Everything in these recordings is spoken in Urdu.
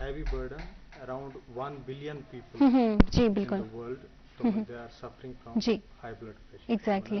heavy burden around 1 billion people in the world so they are suffering from high blood pressure exactly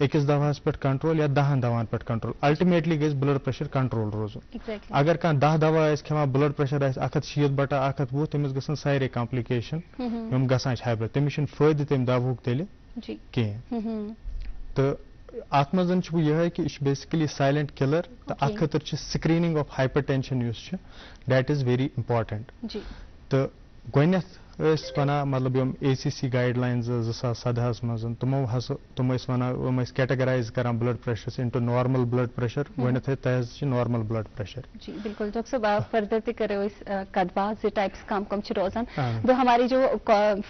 أکِس دواہس پٮ۪ٹھ کنٹرول یا 10 دواہن پٮ۪ٹھ کنٹرول الٹِمیٹلی گژھِ بلڈ پریشر کنٹرول روزُن اگر کانٛہہ 10 دوا آسہِ کھٮ۪وان بلڈ پریشر آسہِ 160/120 تٔمِس گژھن سارے کمپلِکیشن یِم گژھان چھِ ہاے بلڈ تٔمِس چھُنہٕ فٲیدٕ تَمہِ دواہُک تیٚلہِ کِہیٖنۍ تہٕ اتھ منٛز چھُ بہٕ یِہوٚے کہِ یہِ چھُ بیسِکلی سایلنٹ کِلر تہٕ اتھ خٲطرٕ چھِ سکریٖنِنگ آف ہایپر ٹینشن یُس چھُ دیٹ از ویری امپارٹنٹ تہٕ گۄڈنٮ۪تھ ٲسۍ ونان مطلب یِم ACC گایڈ لاینز 2017 منٛز تِم ٲسۍ ونان یِم ٲسۍ کیٹگرایز کران blood pressures into normal blood pressure گۄڈنٮ۪تھٕے تۄہہِ حظ چھِ نارمل بلڈ پریشر جی بالکل ڈاکٹر صاحب آپ فردر تہِ کرو أسۍ کتھ بات زِ ٹائپس کم چھِ روزان تو ہماری جو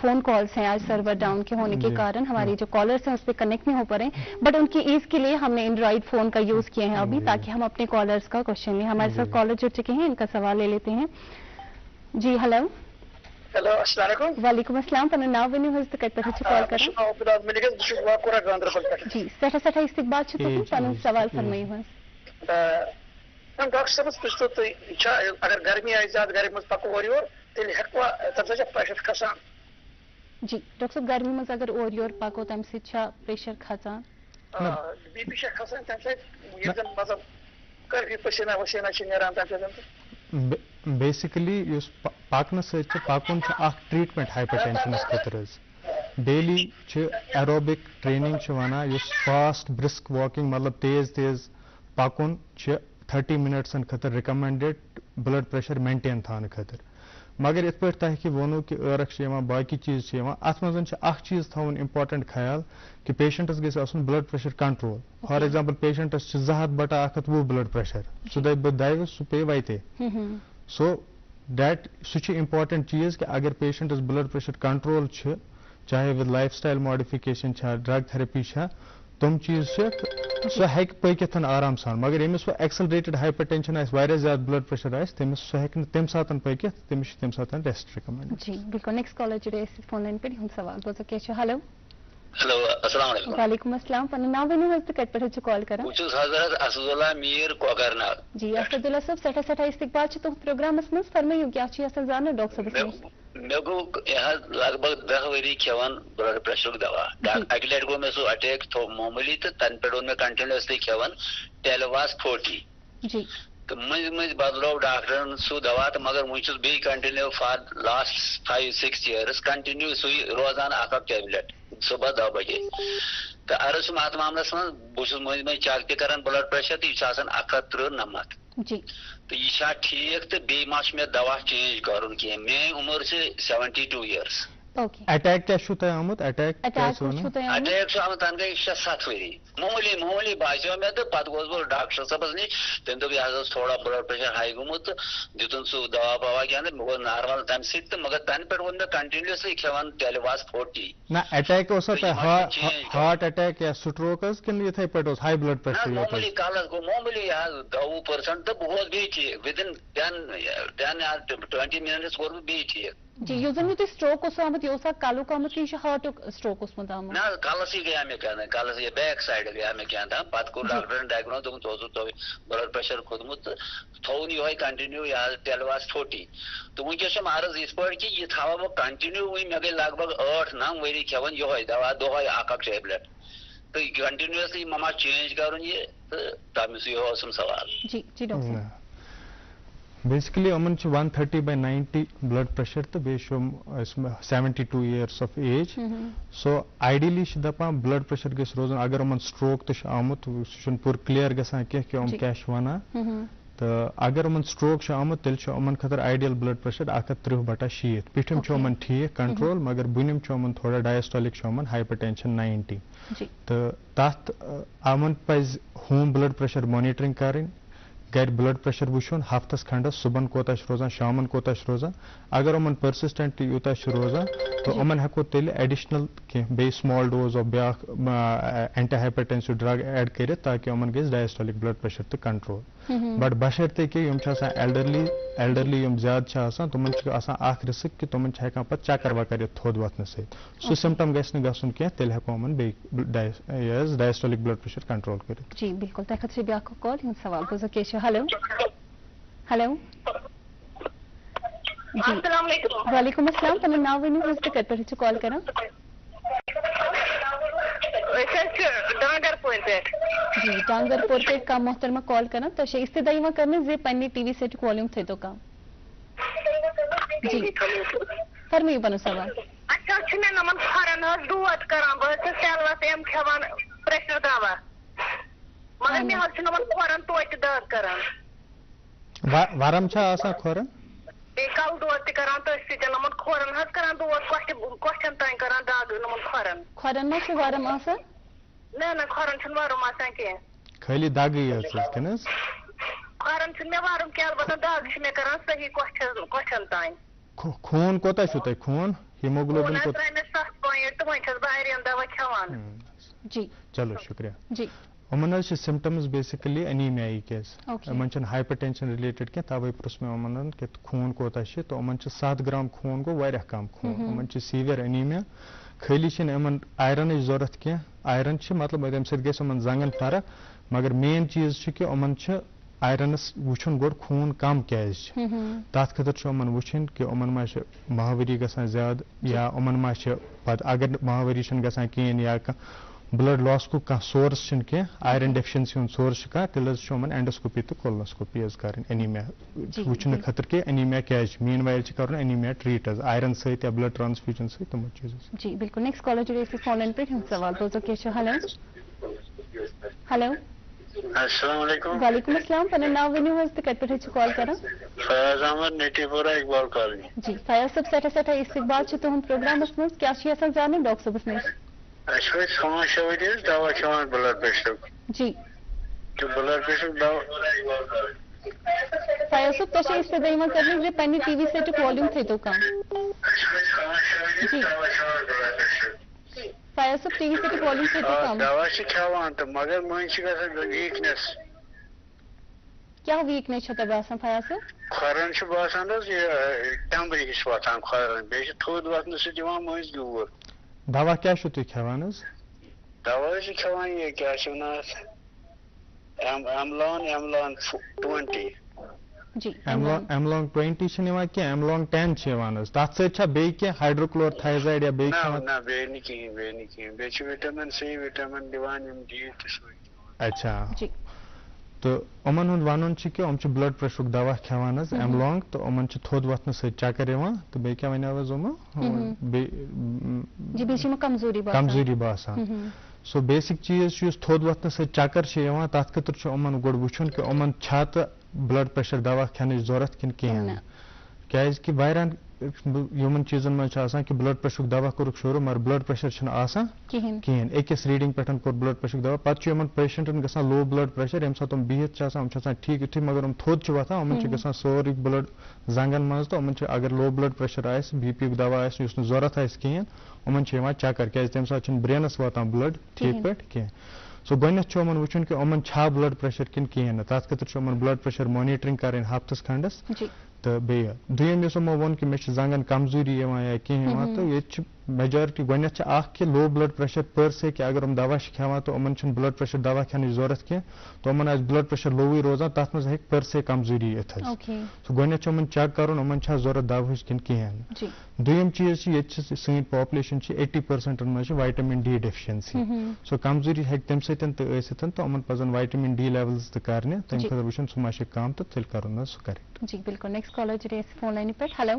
فون کالس ہیں آج سرور ڈاؤن کے ہونے کے کارن ہماری جو کالرس ہیں اس پہ کنیکٹ نہیں ہو پا رہے ہیں بٹ ان کی ایز کے لیے ہم نے اینڈرائڈ فون کا یوز کیے ہیں ابھی تاکہ ہم اپنے کالرس کا کوشچن لیں ہمارے ساتھ کالر جڑ چکے ہیں ان کا سوال لے لیتے ہیں جی ہلو ہیلو السلام علیکم وعلیکم السلام پنُن ناو ؤنِو حظ تہٕ کتہِ پٮ۪ٹھ چھِ کال کران بہٕ چھُس واکوٗرا گاندربل پٮ۪ٹھ جی سٮ۪ٹھاہ استقبال چھُ تُہُنٛد پنُن سوال فرمٲیِو حظ ڈاکٹر صٲبس پرٛژھتو تُہۍ چھا اگر گرمی آسہِ زیادٕ گرمی منٛز پکو اورٕ یور تیٚلہِ ہٮ۪کوا تَمہِ سۭتۍ چھا پریشر کھسان جی ڈاکٹر صٲب گرمی منٛز اگر اورٕ یور پکو تمہِ سۭتۍ چھا پریشر کھژان BP چھا کھسان تَمہِ سۭتۍ ییٚلہِ زن مطلب کٲفی پسیٖنہ وسیٖنہ چھِ نیران تَمہِ سۭتۍ بیسِکلی یُس پکنہٕ سۭتۍ چھُ پکُن چھُ اکھ ٹریٖٹمنٹ ہایپر ٹینشنس خٲطرٕ حظ ڈیلی چھِ ایروبِک ٹریننگ چھِ ونان یُس فاسٹ برسک واکنگ مطلب تیز پکُن چھِ 30 منٹسن خٲطرٕ رِکمنڈڈ بلڈ پریشر مینٹین تھاونہٕ خٲطرٕ مگر یِتھ پٲٹھۍ تۄہہِ کہِ ووٚنوُ کہِ ٲرکھ چھِ یِوان باقٕے چیٖز چھِ یِوان اتھ منٛز چھُ اکھ چیٖز تھاوُن امپارٹنٹ خیال کہِ پیشنٹس گژھِ آسُن blood pressure control for example patients چھِ 200/120 بلڈ پریشر سُہ دپہِ بہٕ دَوِ سُہ پیٚیہِ وتے سو دیٹ سُہ چھُ امپارٹنٹ چیٖز کہِ اگر پیشنٹس بلڈ پریشر کنٹرول چھُ چاہے ود لایف سٹایل ماڈِفِکیشن چھا ڈرگ تھراپی چھا تِم چیٖز چھِ سُہ ہیٚکہِ پٔکِتھ آرام سان مگر ییٚمِس وۄنۍ ایکسلریٹڈ ہایپر ٹینشن آسہِ واریاہ زیادٕ بلڈ پریشر آسہِ تٔمِس سُہ ہیٚکہِ نہٕ تمہِ ساتہٕ پٔکِتھ تٔمِس چھُ تمہِ ساتہٕ ریسٹ رِکمنڈ جی بالکل نیکسٹ کالر جُڑے أسۍ فون لاین پٮ۪ٹھ یِہُنٛد سوال بوزو کیٛاہ چھُ ہلو ہیلو السلام علیکم وعلیکم السلام پنُن ناو ؤنِو حظ تہٕ کتہِ پٮ۪ٹھ چھِ کال کران بہٕ چھُس حضرت اسدُاللہ میٖر کۄکرناگ جی اسدُاللہ صٲب سٮ۪ٹھاہ استقبال چھُ تُہُنٛد پروگرامس منٛز فرمٲیِو کیٛاہ چھُ یژھان زانُن ڈاکٹر صٲبس نِش مےٚ گوٚو یہِ حظ لگ بگ 10 ؤری کھٮ۪وان بلڈ پریشرُک دوا اکہِ لٹہِ گوٚو مےٚ سُہ اٹیک تھوٚو معموٗلی تہٕ تنہٕ پٮ۪ٹھ اوس مےٚ کنٹِنیوسلی کھٮ۪وان ٹیلواس 40 جی تہٕ مٔنٛزۍ مٔنٛزۍ بدلوو ڈاکٹرن سُہ دوا تہٕ مگر وُنہِ چھُس بیٚیہِ continue for last 5-6 years continue سُے روزان اکھ ٹیبلِٹ صبح 10 بجے تہٕ عرض چھُم اتھ معاملس منٛز بہٕ چھُس مٔنٛزۍ مٔنٛزۍ چیک تہِ کران بلڈ پریشر تہٕ یہِ چھُ آسان 130/90 جی تہٕ یہِ چھا ٹھیٖک تہٕ بیٚیہِ ما چھُ مےٚ دوا چینج کرُن کینٛہہ میٲنۍ عمر چھِ 72 years اٹیک کیٛاہ چھُو تۄہہِ آمُت اٹیک چھُ آمُت تنہٕ گٔے 6-7 ؤری معموٗلی باسیو مےٚ تہٕ پتہٕ گوس بہٕ ڈاکٹر صٲبس نِش تٔمۍ دوٚپ یہِ حظ اوس تھوڑا بلڈ پریشر ہاے گوٚمُت تہٕ دِتُن سُہ دوا پوا کینٛہہ مےٚ گوٚو نارمل تمہِ سۭتۍ تہٕ مگر تنہٕ پٮ۪ٹھ ووٚن مےٚ کنٹِنیوسلی کھٮ۪وان ٹیلواس 40 نہ اٹیک اوسا تۄہہِ ہارٹ اٹیک یا سٹروک حظ کِنہٕ یِتھٕے پٲٹھۍ اوس ہاے بلڈ پریشر معموٗلی کالس گوٚو معموٗلی حظ 10% تہٕ بہٕ گوس بیٚیہِ ٹھیٖک وِدِن 10 یا 20 minutes گوٚو بہٕ بیٚیہِ ٹھیٖک جی یُس زن تۄہہِ سٹروک اوسوٕ آمُت یہِ اوسا کلُک آمُت کِنہٕ یہِ چھُ ہارٹُک سٹروک اوسمُت آمُت نہ حظ کلسٕے گٔیا مےٚ کیٛاہ تام کلس یہِ بیک سایڈٕ گٔیا مےٚ کیٛاہ تام پتہٕ کوٚر ڈاکٹرن ڈایگنوز دوٚپُن ژٕ اوسُتھ تۄہہِ بلڈ پریشر کھوٚتمُت تہٕ تھوٚوُن یِہوے کنٹِنیو یہِ حظ ٹیلواس 40 تہٕ وُنکیٚس چھُم عرض یِتھ پٲٹھۍ کہِ یہِ تھاوہا بہٕ کنٹِنیو وُنہِ مےٚ گٔے لگ بگ 8-9 ؤری کھٮ۪وان یِہوے دوا دۄہے اکھ ٹیبلِٹ تہٕ کنٹِنیوسلی ما چینج کرُن یہِ تہٕ تَمہِ یہِ اوسُم سوال جی جی ڈاکٹر صٲب بیسِکلی یِمن چھُ 130/90 بلڈ پریشر تہٕ بیٚیہِ چھُ یِم 72 years آف ایج سو آیڈیلی چھِ دپان بلڈ پریشر گژھِ روزُن اگر یِمن سٹروک تہِ چھُ آمُت سُہ چھُنہٕ پوٗرٕ کلیر گژھان کینٛہہ کہِ یِم کیٛاہ چھِ ونان تہٕ اگر یِمن سٹروک چھُ آمُت تیٚلہِ چھُ یِمن خٲطرٕ آیڈیل بلڈ پریشر 130/60 پیٚٹھِم چھُ یِمن ٹھیٖک کنٹرول مگر بۄنِم چھُ یِمن تھوڑا ڈایسٹولِک چھُ یِمن ہایپر ٹینشن 90 تہٕ تتھ یِمن پزِ ہوم بلڈ پریشر مانِٹرنگ کرٕنۍ گرِ بلڈ پریشر وٕچھُن ہفتس کھنڈس صبحن کوتاہ چھُ روزان شامن کوتاہ چھُ روزان اگر یِمن پٔرسِسٹنٹ یوٗتاہ چھُ روزان تہٕ یِمن ہٮ۪کو تیٚلہِ ایڈِشنل کینٛہہ بیٚیہِ سمال ڈوز آف بیاکھ اینٹی ہایپرٹینسِو ڈرگ ایڈ کٔرِتھ تاکہِ یِمن گژھِ ڈایسٹولِک بلڈ پریشر تہِ کنٹرول بٹ بشرطے کہِ یِم چھِ آسان ایلڈرلی یِم زیادٕ چھِ آسان تِمن چھُ آسان اکھ رِسک کہِ تِمن چھِ ہٮ۪کان پتہٕ چکر وکر یِتھ تھوٚد وۄتھنہٕ سۭتۍ سُہ سِمٹم گژھِ نہٕ گژھُن کینٛہہ تیٚلہِ ہٮ۪کو یِمن بیٚیہِ ڈایسٹولِک بلڈ پریشر کنٹرول کٔرِتھ جی بالکل تۄہہِ خٲطرٕ چھِ بیاکھ کال یِہُنٛد سوال بوزو کیٛاہ چھُ ہلو ہلو جی وعلیکم السلام پنُن ناو ؤنِو حظ تہٕ کتہِ پٮ۪ٹھ چھِو کال کران ڈانگر پور پہ جی ڈانگر پور پہ کا محترمہ کال کرنا تو استدعا کرنے زی پنہ ٹی وی سیٹ والیوم تھو کم جی فرمائیے پن سوال اچھا میں نمن کھرن دود کران بہت سیلس ایم کھوان پریشر دوا مگر مے حظ نمن کھرن توتہ دود کران ورم چھا آسان کھورن بیٚیہِ کل دود تہِ کران تٔتھۍ سۭتۍ نمن کھورن حظ کران دود کۄٹھٮ۪ن تانۍ کران دگ نمن کھورن کھورن ما چھ ورم آسان نہ کھورن چھُنہٕ ورم آسان کینٛہہ خالی دگٕے یٲژ کِنہٕ حظ کھورن چھُنہٕ مےٚ ورم کینٛہہ البتہ دگ چھِ مےٚ کران صحیح کۄٹھٮ۪ن تانۍ خوٗن کوتاہ چھُو تۄہہِ خوٗن ہیٖموگلوبِن حظ ترٛایہِ مےٚ 7 پویِنٹ تہٕ وۄنۍ چھَس بہٕ آیرن دوا کھٮ۪وان جی چلو شُکریہ جی یِمن حظ چھِ سمٹمز بیسِکلی انیٖمیاہٕکۍ حظ یِمن چھُنہٕ ہایپر ٹینشن رِلیٹڈ کینٛہہ تَوے پرٛژھ مےٚ یِمن کہِ خوٗن کوتاہ چھِ تہٕ یِمن چھِ 7 گرام خوٗن گوٚو واریاہ کم خوٗن یِمن چھِ سیٖویر انیٖمیا خٲلی چھِنہٕ یِمن آیرنٕچ ضوٚرتھ کینٛہہ آیرن چھِ مطلب تَمہِ سۭتۍ گژھِ یِمن زنٛگن فرق مگر مین چیٖز چھُ کہِ یِمن چھِ آیرنس وٕچھُن گۄڈٕ خوٗن کم کیازِ چھِ تتھ خٲطرٕ چھُ یِمن وٕچھُن کہِ یِمن ما چھِ ماہوٲری گژھان زیادٕ یا یِمن ما چھِ پتہٕ اگر ماہوٲری چھنہٕ گژھان کِہیٖنۍ یا کانٛہہ بلڈ لاسُک کانٛہہ سورس چھُنہٕ کینٛہہ آیرن ڈیفشنسی ہُنٛد سورس چھُ کانٛہہ تیٚلہِ حظ چھُ یِمن اینڈوسکوپی تہٕ کولنوسکوپی حظ کرٕنۍ انیٖمیا وٕچھنہٕ خٲطرٕ کہِ انیٖمیا کیازِ چھُ مین وایل چھُ کرُن انیٖمیا ٹریٖٹ حظ آیرن سۭتۍ یا بلڈ ٹرانسفیوجن سۭتۍ تِمو چیٖزو جی بالکل نیکسٹ کالر جڑے فون لائن پہ سوال بوزو کیا چھو ہلو ہلو السلام علیکم وعلیکم السلام پنن ناو ونیو حظ تہٕ کتہِ پٮ۪ٹھ چھِ کال کران فیاض احمد نیٹی پورہ اقبال کالونی جی فیاض صٲب سٮ۪ٹھاہ استقبال چھُ تُہُنٛد پروگرامس منٛز کیٛاہ چھُ یژھان زانٕنۍ ڈاکٹر صٲبس نِش اَسہِ چھُ اَتہِ 5-6 ؤری حظ دوا کھٮ۪وان بلڈ پریشرُک جی تہٕ بلڈ پریشرُک دوا فیاض صٲب تۄہہِ چھِ استدعا کرنٕچ زِ پننہِ ٹی وی سیٹُک والیوم تھٲیتو کم جی فیاض صٲب ٹی وی سیٹُک والیوم تھٲیتو کم دوا چھِ کھٮ۪وان تہٕ مگر مٔنٛزۍ چھِ گژھان ویٖکنیس کیٛاہ ویٖکنیس چھو تۄہہِ باسان فیاض صٲب کھۄرن چھُ باسان حظ یہِ ٹمبرِ ہِش وۄتھان کھۄرن بیٚیہِ چھِ تھوٚد وۄتھنہٕ سۭتۍ یِوان مٔنٛزۍ گیوٗر دوا کیٛاہ چھُو تُہۍ کھٮ۪وان حظ دوا حظ چھِ کھٮ۪وان یہِ کیٛاہ چھِ وَنان اَتھ ایملان 20 جی ایملانگ 20 چھِنہٕ یِوان کینٛہہ ایملانگ 10 چھِ یِوان حظ تتھ سۭتۍ چھا بیٚیہِ کینٛہہ ہایڈروکلور تھایزایڈ یا بیٚیہِ کھٮ۪وان نہ بیٚیہِ نہٕ کِہیٖنۍ بیٚیہِ چھِ وِٹامِن سی وِٹامِن دِوان یِم ڈی تہِ سۭتۍ اچھا جی تہٕ یِمن ہُنٛد وَنُن چھُ کہِ یِم چھِ بلڈ پریشرُک دوا کھٮ۪وان حظ ایملانگ تہٕ یِمن چھُ تھوٚد وۄتھنہٕ سۭتۍ چکر یِوان تہٕ بیٚیہِ کیٛاہ وَنیو حظ یِمو بیٚیہِ کمزوٗری باسان سو بیسِک چیٖز چھُ یُس تھوٚد وۄتھنہٕ سۭتۍ چکر چھِ یِوان تتھ خٲطرٕ چھُ یِمن گۄڈٕ وٕچھُن کہِ یِمن چھا تہٕ بلڈ پریشر دوا کھٮ۪نٕچ ضوٚرتھ کِنہٕ کِہیٖنۍ نہٕ کیازِ کہِ واریاہن یِمن چیٖزن منٛز چھُ آسان کہِ بلڈ پریشرُک دوا کوٚرُکھ شروٗع مگر بلڈ پریشر چھُنہٕ آسان کِہیٖنۍ أکِس ریڈنگ پٮ۪ٹھ کوٚر بلڈ پریشرُک دوا پتہٕ چھُ یِمن پیشنٹن گژھان لو بلڈ پریشر ییٚمہِ ساتہٕ یِم بِہِتھ چھِ آسان یِم چھِ آسان ٹھیٖک یُتھُے مگر یِم تھوٚد چھِ وۄتھان یِمن چھُ گژھان سورُے بلڈ زنٛگن منٛز تہٕ یِمن چھُ اگر لو بلڈ پریشر آسہِ بی پی یُک دوا آسہِ یُس نہٕ ضوٚرتھ آسہِ کِہیٖنۍ یِمن چھُ یِوان چکر کیازِ تمہِ ساتہٕ چھُنہٕ برینس واتان بلڈ ٹھیٖک پٲٹھۍ کینٛہہ سو گۄڈنیتھ چھُ یِمن وٕچھُن کہِ یِمن چھا بلڈ پریشر کِنہٕ کِہیٖنۍ نہٕ تتھ خٲطرٕ چھُ یِمن بلڈ پریشر مانِٹرنگ کرٕنۍ ہفتس کھنڈس تہٕ بیٚیہِ دوٚیِم یُس یِمو ووٚن کہِ مےٚ چھِ زنٛگن کمزوٗری یِوان یا کینٛہہ یِوان تہٕ ییٚتہِ چھِ میجارٹی گۄڈنیتھ چھِ اکھ کہِ لو بلڈ پریشر پٔر سے کہِ اگر یِم دوا چھِ کھٮ۪وان تہٕ یِمن چھُنہٕ بلڈ پریشر دوا کھٮ۪نٕچ ضوٚرتھ کینٛہہ تہٕ یِمن آسہِ بلڈ پریشر لووٕے روزان تتھ منٛز ہیٚکہِ پٔر سے کمزوٗری یِتھ حظ سُہ گۄڈنیتھ چھُ یِمن چیک کرُن یِمن چھا ضوٚرتھ دواہٕچ کِنہٕ کِہیٖنۍ نہٕ دوٚیِم چیٖز چھُ ییٚتہِ چھِ سٲنۍ پاپولیشن چھِ 80% منٛز چھِ وایٹامن ڈی ڈیفشنسی سو کمزوٗری ہیٚکہِ تمہِ سۭتۍ تہِ ٲسِتھ تہٕ یِمن پزن وایٹامن ڈی لیولٕز تہِ کرنہِ تمہِ خٲطرٕ وٕچھُن سُہ ما چھُ کم تہٕ تیٚلہِ کرُن حظ سُہ کریکٹ جی بالکل نیکسٹ کالر جڑے فون لائن پہ ہلو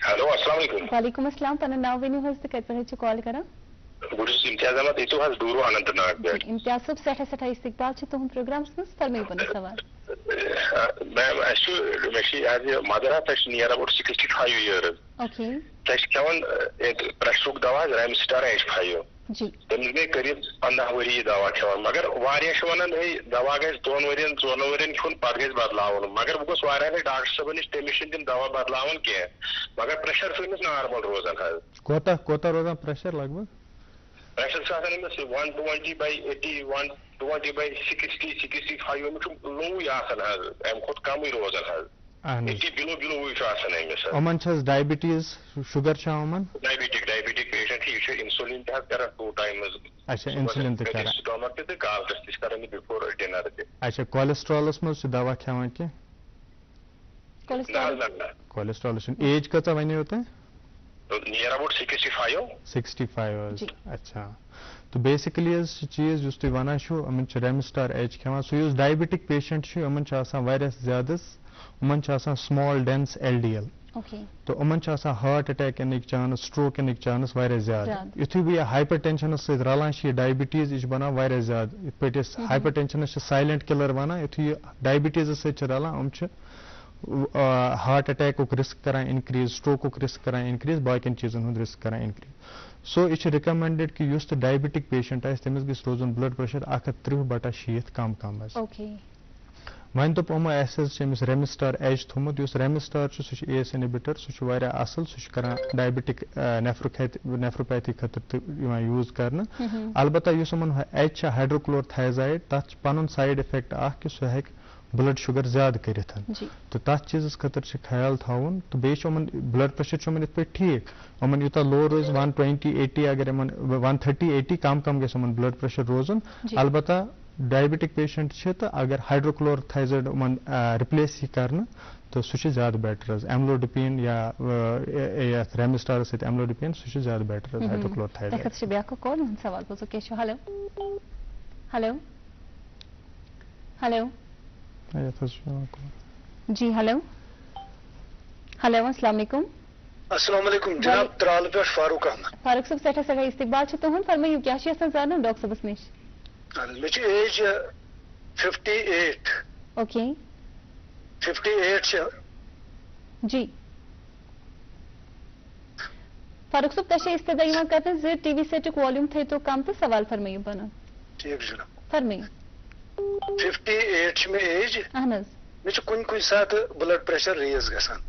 ہیلو السلام علیکم وعلیکم السلام پنن ناو ؤنِو حظ تہٕ کتہِ پٮ۪ٹھ چھِ کال کران بہٕ چھُس امتیاز احمد ییٚتیُک حظ ڈوٗرو اننت ناگ پٮ۪ٹھ امتیاز صٲب سٮ۪ٹھاہ استقبال چھُ تُہُنٛد پروگرامس منٛز فرمٲیِو پنُن سوال میم اَسہِ چھُ مےٚ چھِ ایز اے مدر حظ تۄہہِ چھِ نِیر اباوُٹ 65 years تۄہہِ چھِ کھٮ۪وان پریشرُک دوا حظ ریمسٹار H5 تٔمِس گٔے قریٖب 15 ؤری یہِ دوا کھٮ۪وان مگر واریاہ چھِ وَنان ہے دوا گژھِ 2 ؤرین 4 ؤرین کھیوٚن پتہٕ گژھِ بدلاوُن مگر بہٕ گوٚژھ واریاہ لٹہِ ڈاکٹر صٲبن نِش تٔمِس چھِنہٕ تِم دوا بدلاوان کینٛہہ مگر پریشر چھُ أمِس نارمل روزان حظ کوتاہ روزان پریشر لگ بگ پریشر چھُ آسان أمِس 120/80 120/60 65 أمِس چھُ لووٕے آسان حظ اَمہِ کھۄتہٕ کمٕے روزان حظ بِلوٕے چھُ آسان أمِس یِمن چھِ حظ ڈایبِٹیٖز شُگر چھا یِمن ڈایبِٹِک پیشنٹ یہِ چھُ انسولین تہِ حظ کران 2 times اچھا انسولین تہِ کران سٹامک تہِ تہٕ کالچس تہِ چھِ کران یہِ بِفور ڈِنر تہِ اچھا کولیسٹرالس منٛز چھُ دوا کھٮ۪وان کینٛہہ کولیسٹرالس چھُنہٕ ایج کۭژاہ وَنیو تۄہہِ نِیر اباوُٹ 65 65 حظ اچھا تو بیسکلی حظ چیز یُس تُہۍ وَنان چھُو یِمن چھِ ریمسٹار ایچ کھٮ۪وان سُہ یُس ڈایبِٹِک پیشنٹ چھُ یِمن چھُ آسان واریاہ زیادٕ یِمن چھُ آسان سُمال ڈینس ایل ڈی ایل تو یِمن چھُ آسان ہارٹ اٹیک یِنٕکۍ چانس سٹروک یِنٕکۍ چانس واریاہ زیادٕ یُتھُے بہٕ یہِ ہایپر ٹینشنس سۭتۍ رلان چھِ یہِ ڈایبِٹیٖز یہِ چھِ بنان واریاہ زیادٕ یِتھ پٲٹھۍ أسۍ ہایپر ٹینشنس چھِ سایلنٹ کِلر وَنان یُتھُے یہِ ڈایبِٹیٖزس سۭتۍ چھِ رلان یِم چھِ ہارٹ اٹیکُک رِسک کران اِنکریٖز سٹروکُک رِسک کران اِنکریٖز باقین چیٖزن ہُنٛد رِسک کران اِنکریٖز سو یہِ چھُ رِکمنڈڈ کہِ یُس تہِ ڈایبِٹِک پیشنٹ آسہِ تٔمِس گژھِ روزُن بلڈ پریشر 130/60 کم حظ وۄنۍ دوٚپ یِمو اَسہِ حظ چھُ أمِس ریمسٹار ایچ تھوٚمُت یُس ریمسٹار چھُ سُہ چھُ اے ایس اِنہِبِٹر سُہ چھُ واریاہ اصل سُہ چھُ کران ڈایبِٹِک نیفروپیتھی خٲطرٕ تہِ یِوان یوٗز کرنہٕ البتہ یُس یِمن ایچ چھِ ہایڈروکلورتھایزایڈ تتھ چھُ پنُن سایڈ اِفیکٹ اکھ کہِ سُہ ہیٚکہِ بلڈ شُگر زیادٕ کٔرِتھ تہٕ تتھ چیٖزس خٲطرٕ چھُ خیال تھاوُن تہٕ بیٚیہِ چھُ یِمن بلڈ پریشر چھُ یِمن یِتھ پٲٹھۍ ٹھیٖک یِمن یوٗتاہ لو روزِ 120/80 اگر یِمن 130/80 کم گژھِ یِمن بلڈ پریشر روزُن البتہ ڈایبِٹِک پیشنٹ چھِ تہٕ اگر ہایڈروکلورتھایزایڈ یِمن رِپلیس یی کرنہٕ تہٕ سُہ چھُ زیادٕ بیٹر حظ ایملوڈِپیٖن یا یتھ ریمسٹارس سۭتۍ ایملوڈِپیٖن سُہ چھُ زیادٕ بیٹر حظ ہیلو جی ہیلو السلام علیکم. السلام علیکم جناب ترال پہ فاروق احمد. فاروق صاحب سٹھا سٹھا استقبال چھُ تُہُنٛد فرمٲیِو کیٛاہ چھُ یژھان زانُن ڈاکٹر صٲبس نِش. مےٚ چھِ ایج 58. اوکے 58 چھِ. جی فاروق صٲب تۄہہِ چھِ استدا یِوان کرنہٕ زِ ٹی وی سیٹُک والیوٗم تھٲیتو کم تہٕ سوال فرمٲیِو پنُن. ٹھیٖک جناب فرمٲیِو. 58 چھِ مےٚ ایج. اہن حظ. مےٚ چھُ کُنہِ ساتہٕ بلڈ پریشر ریز گژھان.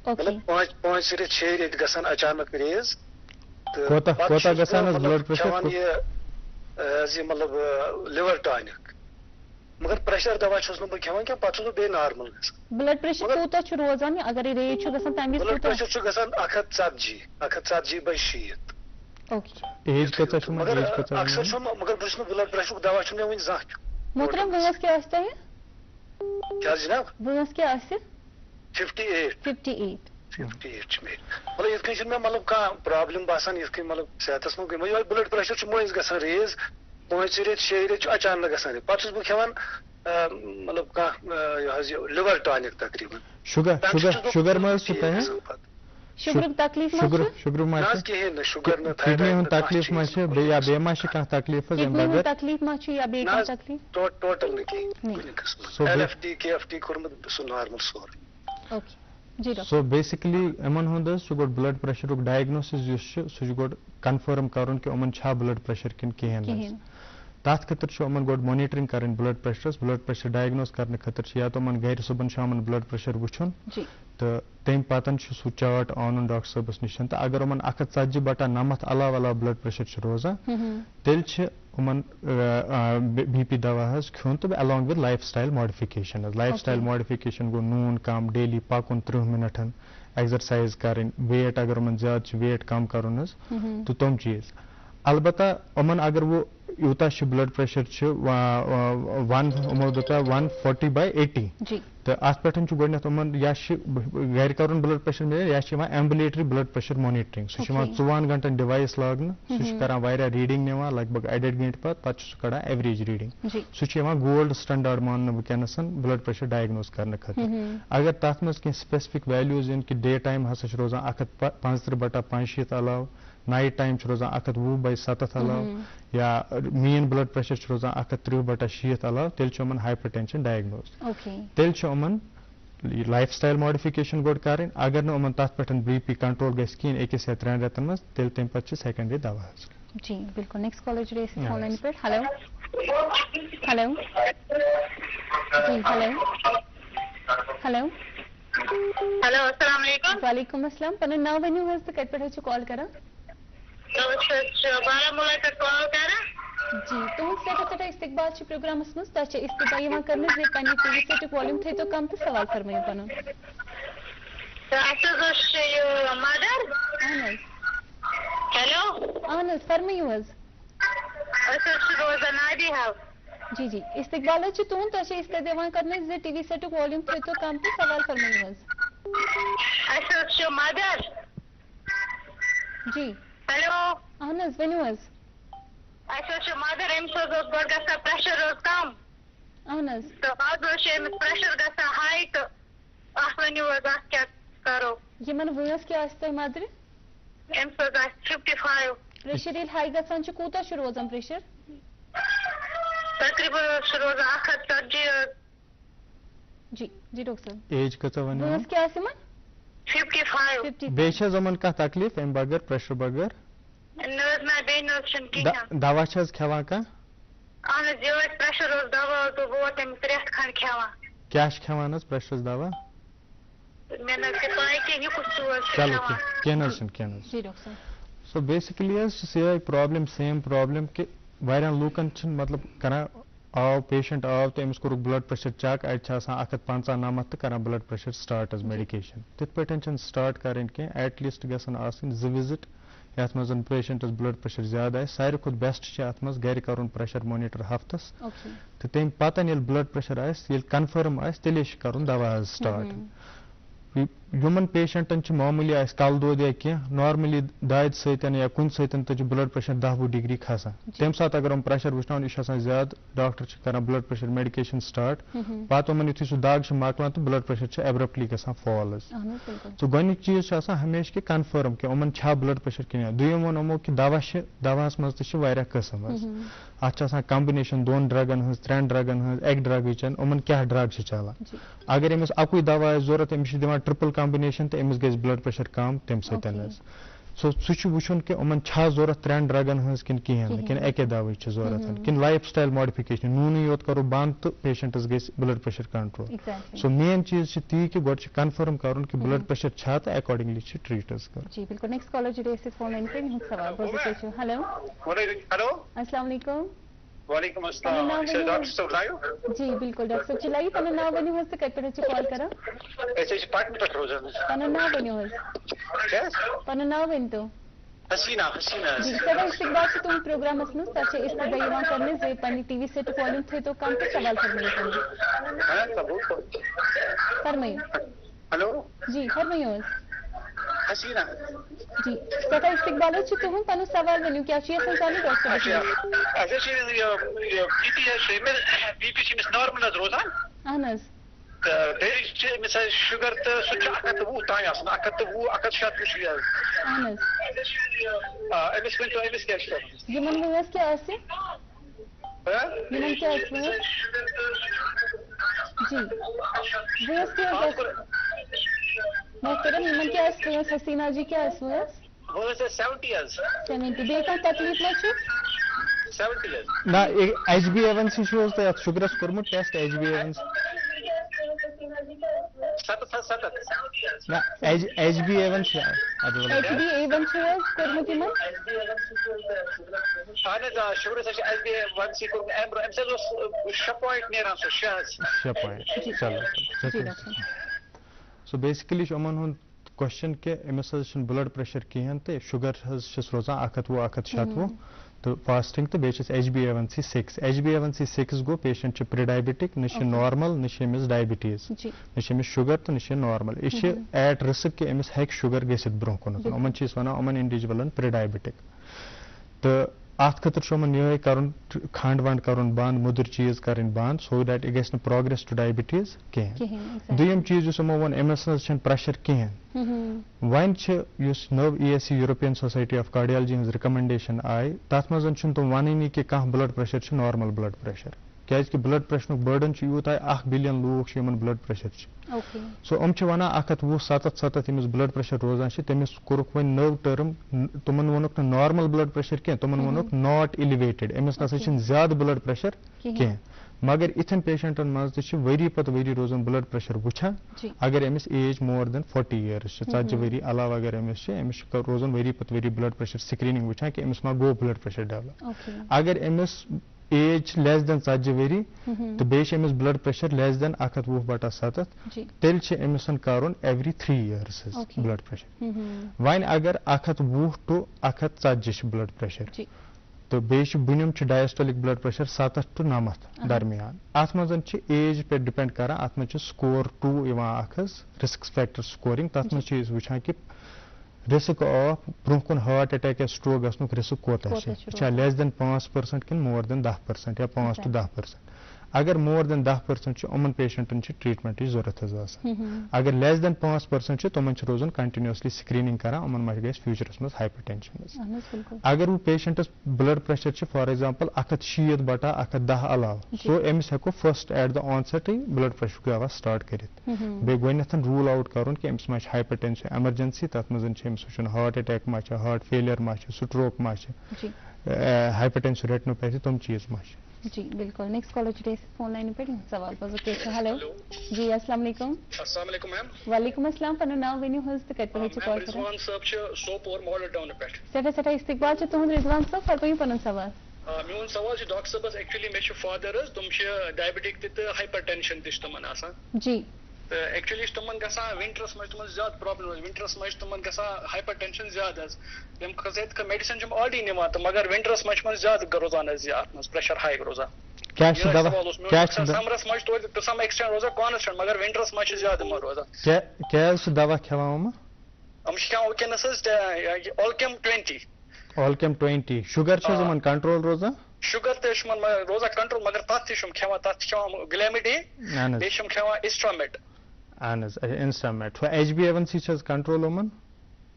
مطلب 5 رٮ۪تھ 6 رٮ۪تھ گژھان اچانک ریز. کوتاہ گژھان حظ بلڈ پریشر؟ کھٮ۪وان یہِ مطلب لِور ٹانِک مگر پریشر دوا چھُس نہٕ بہٕ کھٮ۪وان کینٛہہ پتہٕ چھُس بہٕ بیٚیہِ نارمل گژھان. بلڈ پریشر کوٗتاہ چھُ روزان اگر یہِ ریز چھُ گژھان تمہِ وِزِ بلڈ پریشر چھُ گژھان 140/60. ایج کۭژاہ چھِ مگر اکثر چھُ مگر بہٕ چھُس نہٕ بلڈ پریشرُک دوا چھُنہٕ مےٚ وُنہِ زانٛہہ کھیوٚن. محترم وٲنٛس کیٛاہ آسہِ تۄہہِ؟ کیٛاہ حظ جناب؟ وٲنٛس کیٛاہ آسہِ؟ 58 چھِ مےٚ. مطلب یِتھ کٔنۍ چھُنہٕ مےٚ مطلب کانٛہہ پرابلم باسان یِتھ کٔنۍ مطلب صحتس منٛز گٔے یِہوے بلڈ پریشر چھُ مٔنٛزۍ گژھان ریز 5 رٮ۪تھ 6 رٮ۪تھ چھُ اچانک گژھان پتہٕ چھُس بہٕ کھٮ۪وان مطلب کانٛہہ یہِ حظ یہِ لِور ٹانِک تقریٖبن. شُگر ما حظ چھُ تۄہہِ؟ شُگرُک تکلیٖف ما چھُ؟ شُگر ما چھُ؟ کِہیٖنۍ نہٕ شُگر نہٕ کِڈنی ہُنٛد تکلیٖف ما چھُ یا بیٚیہِ ما چھُ کانٛہہ تکلیٖف حظ امہِ بغٲر؟ تکلیٖف ما چھُ یا بیٚیہِ کانٛہہ تکلیٖف؟ ٹوٹل نہٕ کِہیٖنۍ کُنہِ قٕسمُک. LFT KFT کوٚرمُت سُہ نارمل سورُے. اوکے جی ڈاکٹر. سو بیسکلی یِمن ہُنٛد حظ چھُ گۄڈٕ بلڈ پریشرُک ڈایگنوسِس یُس چھُ سُہ چھُ گۄڈٕ کنفٲرٕم کرُن کہِ یِمن چھا بلڈ پریشر کِنہٕ کِہیٖنۍ حظ. تتھ خٲطرٕ چھُ یِمن گۄڈٕ مانِٹرنگ کرٕنۍ بلڈ پریشر ڈایگنوز کرنہٕ خٲطرٕ چھُ یا تہٕ یِمن گرِ صبحن شامن بلڈ پریشر وٕچھُن تہٕ تمہِ پتہٕ چھُ سُہ چارٹ اونُن ڈاکٹر صٲبس نِش تہٕ اگر یِمن 140/90 علاوٕ بلڈ پریشر چھُ روزان تیٚلہِ چھِ یِمن BP دوا حظ کھیوٚن تہٕ along with life style modification حظ. لایف سٹایل ماڈِفِکیشن گوٚو نوٗن کم ڈیلی پکُن 30 مِنٹن ایگزرسایز کرٕنۍ ویٹ اگر یِمن زیادٕ چھُ ویٹ کم کرُن حظ تہٕ تِم چیٖز. البتہ یِمن اگر وۄنۍ یوٗتاہ چھُ بلڈ پریشر چھُ یِمو دِژا 140/80 تہٕ اتھ پٮ۪ٹھ چھُ گۄڈٕنیتھ یِمن یا چھُ گرِ کرُن بلڈ پریشر میجر یا چھِ یِوان ایمبلیٹری بلڈ پریشر مانِٹرنگ. سُہ چھُ یِوان 24 گنٹن ڈِوایس لاگنہٕ سُہ چھُ کران واریاہ ریڈنگ نِوان لگ بگ 1.5 گنٹہٕ پتہٕ چھُ سُہ کڑان ایوریج ریڈنگ. سُہ چھُ یِوان گولڈ سٹنڈاڈ ماننہٕ وٕنکیٚنس بلڈ پریشر ڈایگنوز کرنہٕ خٲطرٕ. اگر تتھ منٛز کینٛہہ سپیسفک ویلیوٗز یِن کہِ ڈے ٹایم ہسا چھُ روزان 145/65 علاوٕ نایٹ ٹایم چھُ روزان 120/7 علاوٕ یا مین بلڈ پریشر چھُ روزان 130/60 علاوٕ تیٚلہِ چھُ یِمن ہایپر ٹینشن ڈایگنوز. تیٚلہِ چھُ یِمن لایف سٹایل ماڈِفِکیشن گۄڈٕ کرٕنۍ اگر نہٕ یِمن تتھ پٮ۪ٹھ BP کنٹرول گژھِ کِہینۍ 1 یا 3 رٮ۪تن منٛز تیٚلہِ تمہِ پتہٕ چھِ سیکنڈری دوا حظ. جی بالکل نیکسٹ کالر جُڑے أسۍ فون لاینہِ پٮ۪ٹھ. ہیلو ہیلو جی ہیلو السلام علیکم. وعلیکم السلام. پنُن ناو ؤنِو حظ تہٕ کتہِ پٮ۪ٹھ حظ چھِو کال کران؟ بارہمولہ پٮ۪ٹھ کال کران. جی تُہُنٛد سٮ۪ٹھاہ سٮ۪ٹھاہ استقبال چھُ پروگرامس منٛز. تۄہہِ چھِ استدا یِوان کرنہٕ زِ پننہِ ٹی وی سیٹُک والیوٗم تھٲیتو کم تہٕ سوال فرمٲیِو پنُن. اَسہِ حظ اوس یہِ مدر. اہن حظ. ہیلو اہن حظ فرمٲیِو حظ. أسۍ حظ چھِ روزان نادی ہاو. جی جی استقبال حظ چھُ تُہُنٛد. تۄہہِ چھِ استدا یِوان کرنہٕ زِ ٹی وی سیٹُک والیوٗم تھٲیتو کم تہٕ سوال فرمٲیِو حظ. اَسہِ حظ چھُ مدر. جی ہیلو اہن حظ ؤنِو حظ. اچھا مگر أمِس حظ اوس گۄڈٕ گژھان پریشر حظ کم اہن حظ تہٕ آز حظ چھُ أمِس پریشر گژھان ہاے تہٕ اَتھ ؤنِو حظ اَتھ کیٛاہ کرو یِمن وٲنٛس کیٛاہ آسہِ تۄہہِ مدرِ أمِس حظ آسہِ 55 پریشر ییٚلہِ ہاے گژھان چھُ کوٗتاہ چھُ روزان پریشر تقریٖباً حظ چھُ روزان 140 حظ جی جی ڈاکٹر صٲب ایج کۭژاہ ونیو وٲنٛس کیٛاہ آسہِ یِمن 55 بیٚیہِ چھِ حظ یِمن کانٛہہ تکلیٖف اَمہِ بغٲر پریشر بغٲر نہ حظ نہ بیٚیہِ نہ حظ چھُنہٕ کِہیٖنۍ دوا چھِ حظ کھٮ۪وان کانٛہہ اہن حظ یِہوٚے پریشر اوس دوا حظ ووت أمِس رٮ۪تھ کھنٛڈ کھٮ۪وان کیٛاہ چھِ کھٮ۪وان حظ پریشرس دوا مےٚ نہ حظ چھِ پاے کیٚنٛہہ یہِ کُس چھُ حظ چلو کھٮ۪وان کینٛہہ نہ حظ چھُنہٕ کینٛہہ نہ حظ جی ڈاکٹر صٲب سو بیسِکلی حظ چھِ یِہے پرابلم سیم پرابلم کہِ واریاہن لوٗکن چھِنہٕ مطلب کران آو پیشنٹ آو تہٕ أمِس کوٚرُکھ بلڈ پریشر چیک اَتہِ چھِ آسان 150 تہٕ کران بلڈ پریشر سٹارٹ حظ میڈِکیشن تِتھ پٲٹھۍ چھِنہٕ سٹارٹ کَرٕنۍ کینٛہہ ایٹ لیٖسٹ گژھن آسٕنۍ 2 وِزِٹ یَتھ منٛز پیشنٹس بلڈ پریشر زیادٕ آسہِ ساروی کھۄتہٕ بیسٹ چھِ اَتھ منٛز گرِ کَرُن پریشر مونِٹر ہفتس تہٕ تَمہِ پتہٕ ییٚلہِ بلڈ پریشر آسہِ ییٚلہِ کنفٲرٕم آسہِ تیٚلے چھُ کَرُن دوا حظ سٹارٹ یِمن پیشنٹن چھِ معموٗلی آسہِ کلہٕ دود یا کینٛہہ نارملی دادِ سۭتۍ یا کُنہِ سۭتۍ تہِ چھُ بلڈ پریشر 10-20 ڈگری کھسان تمہِ ساتہٕ اگر یِم پریشر وٕچھناوان یہِ چھُ آسان زیادٕ ڈاکٹر چھِ کران بلڈ پریشر میڈِکیشن سٹارٹ پتہٕ یِمن یُتھُے سُہ دگ چھُ مۄکلان تہٕ بلڈ پریشر چھُ ایبرپٹلی گژھان فال حظ تہٕ گۄڈنیُک چیٖز چھُ آسان ہمیشہِ کہِ کنفٲرٕم کہِ یِمن چھا بلڈ پریشر کِنہٕ دوٚیِم ووٚن یِمو کہِ دوا چھِ دواہس منٛز تہِ چھِ واریاہ قٕسم حظ اتھ چھِ آسان کمبِنیشن 2 ڈرگن ہٕنٛز 3 ڈرگن ہٕنٛز اَکہِ ڈرگٕچ یِمن کیٛاہ ڈرگ چھِ چلان اگر أمِس اَکُے دوا آسہِ ضوٚرتھ أمِس چھِ دِوان ٹرپل کمبِنیشن تہٕ أمِس گژھِ بلڈ پریشر کم تمہِ سۭتۍ حظ سو سُہ چھُ وٕچھُن کہِ یِمن چھا ضوٚرتھ 3 ڈرگن ہٕنٛز کِنہٕ کِہیٖنۍ نہٕ کِنہٕ اَکے دواہٕچ چھِ ضوٚرتھ کِنہٕ لایف سٹایل ماڈِفِکیشن نوٗنٕے یوت کرو بنٛد تہٕ پیشنٹس گژھِ بلڈ پریشر کنٹرول سو مین چیٖز چھِ تی کہِ گۄڈٕ چھِ کنفٲرٕم کرُن کہِ بلڈ پریشر چھا تہٕ اکاڈنگلی چھِ ٹریٖٹ حظ کرُن جی بالکل نیکسٹ کالر جُڑے أسۍ فون لایِن پٮ۪ٹھ یِہُنٛد سوال ہیلو ہیلو السلام علیکم وعلیکم السلام ڈاکٹر صٲب لایو جی بالکل ڈاکٹر صٲب چلائیے پنُن ناو ؤنِو حظ تہٕ کتہِ پٮ۪ٹھ حظ چھِ کال کران أسۍ حظ چھِ پٹنہٕ پٮ۪ٹھ روزان پنُن ناو ؤنِو حظ پنُن ناو ؤنۍتو حسیٖنا جی سدا استقبال چھُ تُہُنٛد پروگرامس منٛز تتھ چھِ استدا یِوان کرنہٕ زِ پننہِ ٹی وی سیٹُک والیوٗم تھٲیتو کم تہٕ سوال فرمٲیِو ہیلو جی فرمٲیِو حظ حسیٖنا جی سدا استقبال حظ چھُ تُہُنٛد پنُن سوال ؤنِو کیٛاہ چھُ یژھان زانُن ڈاکٹر اَسہِ حظ چھِ بی پی حظ چھُ بی پی چھِ أمِس نارمل حظ روزان اہن حظ تہٕ بیٚیہِ چھِ أمِس حظ شُگر تہٕ سُہ چھُ 120 تانۍ آسان 120 160 چھُ یہِ حظ اہن حظ أمِس ؤنۍتو أمِس کیٛاہ چھُ یِمن وٲنٛس کیٛاہ آسہِ یِمن کیٛاہ آسہِ وٲنٛس جی وٲنٛس کیٛاہ حظ آسہِ محترم یِمن کیٛاہ آسہِ وٲنٛس حسیٖنا جی کیٛاہ آسہِ وٲنٛس وٲنٛس حظ 70 حظ 70 بیٚیہِ کانٛہہ تکلیٖف ما چھُ 70 حظ نہ HbA1c چھُ حظ تۄہہِ اَتھ شُگرس کوٚرمُت ٹیسٹ HbA1c نہ HbA1 چھُ HbA1 چھُ حظ کوٚرمُت یِمن اہن حظ آ شُگرس حظ چھُ HbA1c کوٚرمُت اَمہِ برٛونٛہہ أمِس حظ اوس 6 پویِنٹ نیران سُہ 6 حظ 6 پویِنٹ چلو سو بیسِکلی چھُ یِمن ہُنٛد کوسچن کہِ أمِس حظ چھُنہٕ بلڈ پریشر کِہینۍ تہٕ شُگر حظ چھُس روزان 120 160 تہٕ فاسٹنگ تہٕ بیٚیہِ چھُس HbA1c 6 HbA1c 6 گوٚو پیشنٹ چھُ پری ڈایبِٹِک نہ چھِ نارمل نہ چھِ أمِس ڈایبِٹیٖز نہ چھِ أمِس شُگر تہٕ نہ چھِ نارمل یہِ چھِ ایٹ رِسک کہِ أمِس ہیٚکہِ شُگر گٔژھِتھ برونٛہہ کُنتھ یِمن چھِ أسۍ وَنان یِمن اِنڈِوِجوَلن پری ڈایبِٹِک تہٕ اَتھ خٲطرٕ چھُ یِمن یِہوے کَرُن کھنٛڈ ونٛڈ کَرُن بنٛد مٔدٕر چیٖز کَرٕنۍ بنٛد سو دیٹ یہِ گژھِ نہٕ پروگرٮ۪س ٹُو ڈایبِٹیٖز کِہینۍ دوٚیِم چیٖز یُس یِمو ووٚن أمِس نہ حظ چھُنہٕ پریشر کِہینۍ وۄنۍ چھِ یُس نٔو ESC یوٗروپین سوسایٹی آف کارڈیالجی ہٕنٛز رِکمنڈیشن آیہِ تتھ منٛز چھُنہٕ تِم وَنٲنی کہِ کانٛہہ بلڈ پریشر چھُ نارمل بلڈ پریشر کیازِ کہِ بلڈ پریشرُک بٲرڈن چھُ یوٗت 1 بِلیَن لوٗکھ چھِ یِمن بلڈ پریشر چھِ سو یِم چھِ وَنان 120 ییٚمِس بلڈ پریشر روزان چھِ تٔمِس کوٚرُکھ وۄنۍ نٔو ٹٔرٕم تِمن ووٚنُکھ نہٕ نارمل بلڈ پریشر کینٛہہ تِمن ووٚنُکھ ناٹ اِلِویٹِڈ أمِس نسا چھِنہٕ زیادٕ بلڈ پریشر کینٛہہ مگر یِتھٮ۪ن پیشنٹن منٛز تہِ چھِ ؤری پتہٕ ؤری روزان بلڈ پریشر وٕچھان اگر أمِس ایج مور دین 40 years چھِ 40 ؤری علاوٕ اگر أمِس چھِ روزان ؤری پتہٕ ؤری بلڈ پریشر سکریٖنِنگ وٕچھان کہِ أمِس ما گوٚو بلڈ پریشر ڈیولپ اگر أمِس ایج چھِ لیس دین 40 ؤری تہٕ بیٚیہِ چھِ أمِس بلڈ پریشر لیس دین 120/7 تیٚلہِ چھِ أمِس کرُن ایوری 3 years بلڈ پریشر وۄنۍ اگر 120 to 140 چھِ بلڈ پریشر تہٕ بیٚیہِ چھِ بُنِم چھِ ڈایسٹولِک بلڈ پریشر 70 to 90 درمیان اتھ منٛز چھِ ایج پٮ۪ٹھ ڈِپینڈ کران اتھ منٛز چھِ سکور 2 یِوان اکھ حظ رِسک فیکٹر سکورِنگ تتھ منٛز چھِ أسۍ وٕچھان کہِ risk of برونٛہہ کُن heart attack یا stroke گژھنُک risk کوتاہ چھُ یہِ چھا less than 5% کِنہٕ more than 10% یا 5 to 10%. اگر more than 10% چھُ یِمن پیشنٹن چھِ ٹریٹمنٹٕچ ضروٗرت حظ آسان. اگر less than 5% چھُ تِمن چھِ روزان کنٹِنیوسلی سکریٖنِنگ کران یِمن ما گژھِ فیوچرس منٛز ہایپر ٹینشن حظ. اگر وۄنۍ پیشنٹس بلڈ پریشر چھُ فار ایگزامپل 160 بٹا 110 علاوٕ سو أمِس ہٮ۪کو فٔسٹ ایٹ د آنسٹٕے بلڈ پریشرُک دوا سٹارٹ کٔرِتھ. بیٚیہِ گۄڈٕنیتھ روٗل آوُٹ کرُن کہِ أمِس ما چھِ ہایپر ٹینشن ایمرجنسی تتھ منٛز چھِ أمِس وٕچھُن ہارٹ اٹیک ما چھِ ہارٹ فیلیر ما چھِ سٹروک ما چھِ ہایپر ٹینشن ریٹنوپیتھی تِم چیٖز ما چھِ. جی بالکل. نیکسٹ کالر چھُ فون لائن پہ سوال ہیلو جی السلام علیکم. السلام علیکم میم. وعلیکم السلام. پنُن ناو ؤنِو حظ تہٕ کتہِ پٮ۪ٹھ چھِ کال کران. رضوان صٲب چھِ سوپور ماڈل ٹاونہٕ پٮ۪ٹھ. سٮ۪ٹھاہ سٮ۪ٹھاہ استقبال چھُ تُہُنٛد رضوان صٲب. فرمٲیِو پنُن سوال. میون سوال چھُ ڈاکٹر صٲبس ایکچُلی مےٚ چھُ فادر حظ تِم چھِ ڈایبٹِک تہِ تہٕ ہایپر ٹینشن تہِ چھُ تِمن آسان. جی. تہٕ ایکچُلی چھِ تِمن گژھان ونٹرس منٛز چھِ تِمن زیادٕ پرابلم حظ. ونٹرس منٛز چھِ تِمن گژھان ہایپر ٹینشن زیادٕ حظ. تَمہِ خٲطرٕ میڈِسن چھِ آلریڈی نِوان تہٕ مگر ونٹرس منٛز چھِ تِمن زیادٕ روزان حظ یہِ اَتھ منٛز پریشر ہاے روزان. سمرس منٛز چھِ توتہِ ٹُو سم ایکسٹینٹ روزان کانسٹنٹ مگر ونٹرس منٛز چھِ زیادٕ یِمن روزان. کیٛازِ چھِ دوا کھٮ۪وان یِم چھِ کھٮ۪وان وٕنکیٚنس حظ اولکیم 20. اولکیم 20 شُگر چھِ یِمن کنٹرول روزان. شُگر تہِ چھُ یِمن روزان کنٹرول مگر تتھ تہِ چھِ یِم کھٮ۪وان تتھ چھِ کھٮ۪وان گلیمِڈے بیٚیہِ چھِ یِم کھٮ۪وان اسٹرامیٹ. اہن حظ انسٹرامیٹ. HbA1c چھِ حظ کنٹرول یِمن.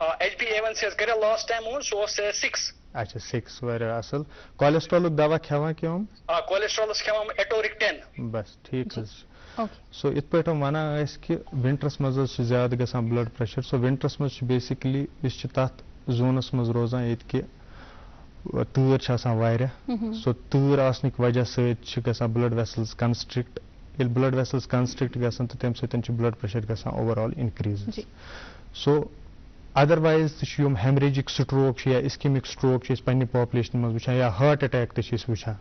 HbA1c حظ کریو لاسٹ ٹایم اوٚن سُہ اوس 6. اچھا 6 واریاہ اصل. کولیسٹرالُک دوا کھٮ۪وان کیٚنٛہہ یِم. کولیسٹرالس کھٮ۪وان ایٹورِک 10. بس ٹھیٖک حظ چھُ. سو یِتھ پٲٹھۍ یِم ونان ٲسۍ کہِ ونٹرس منٛز حظ چھُ زیادٕ گژھان بلڈ پریشر. سو ونٹرس منٛز چھُ بیسِکلی أسۍ چھِ تتھ زونس منٛز روزان ییٚتہِ کہِ تۭر چھِ آسان واریاہ. سو تۭر آسنٕکۍ وجہ سۭتۍ چھِ گژھان بلڈ ویسلز کنسٹرکٹ. ییٚلہِ بلڈ ویسلز کنسٹرکٹ گژھان تہٕ تمہِ سۭتۍ چھُ بلڈ پریشر گژھان اوور آل انکریٖز. سو ادروایز تہِ چھُ یِم ہیمریجِک سٹروک چھِ یا اسکیمِک سٹروک چھِ أسۍ پننہِ پاپولیشنہِ منٛز وٕچھان یا ہارٹ اٹیک تہِ چھِ أسۍ وٕچھان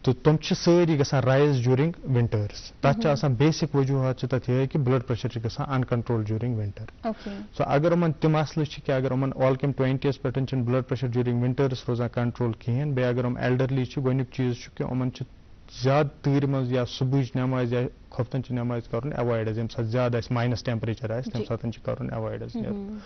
تہٕ تِم چھِ سٲری گژھان رایز جوٗرِنگ ونٹٲرٕس. تتھ چھِ آسان بیسِک وجوٗہات چھِ تتھ یِہے کہِ بلڈ پریشر چھُ گژھان ان کنٹرول جوٗرِنگ ونٹر. سو اگر یِمن تہِ مسلہٕ چھِ کہِ اگر یِمن اولکیم 20 پٮ۪ٹھ چھُنہٕ بلڈ پریشر جوٗرِنگ ونٹٲرٕس روزان کنٹرول کِہینۍ. بیٚیہِ اگر یِم ایلڈرلی چھِ گۄڈنیُک چیٖز چھُ کہِ یِمن چھِ زیادٕ تۭرِ منٛز یا صبحٕچ نٮ۪ماز یا خۄفتن چھِ نٮ۪ماز کرُن ایوایڈ حظ. ییٚمہِ ساتہٕ زیادٕ آسہِ ماینس ٹیمپریچر آسہِ تمہِ ساتہٕ چھِ کرُن ایوایڈ حظ نیرُن.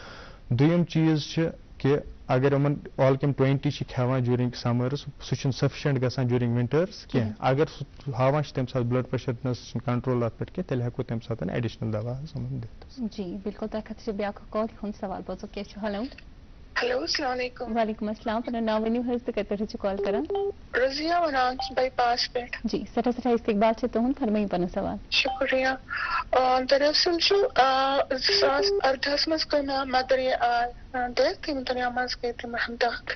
دوٚیِم چیٖز چھِ کہِ اگر یِمن اولکیم 20 چھِ کھٮ۪وان جوٗرِنگ سمٲرٕس سُہ چھُنہٕ سفشنٹ گژھان جوٗرِنگ ونٹٲرٕس کینٛہہ. اگر سُہ ہاوان چھِ تمہِ ساتہٕ بلڈ پریشر چھُنہٕ کنٹرول اتھ پٮ۪ٹھ کینٛہہ تیٚلہِ ہٮ۪کو تمہِ ساتہٕ ایڈِشنل دوا حظ یِمن دِتھ. جی بالکل. تۄہہِ خٲطرٕ چھُ بیاکھ کال ہُنٛد سوال بوزو کیٛاہ چھُ. ہیلو. ہیلو السلام علیکم. وعلیکم السلام. پنُن ناو ؤنِو حظ تہٕ کتہِ پٮ۪ٹھ چھِ کال کران. رضیہ ونان بائی پاس پٮ۪ٹھ. جی سٮ۪ٹھاہ سٮ۪ٹھاہ استقبال چھُ تُہُنٛد. فرمٲیِو پنُن سوال. شُکریہ. دراصل چھُ 2018 منٛز گٔے مےٚ مدر ڈیتھ. ییٚمہِ دُنیا منٛز گٔے تِمن ڈیتھ.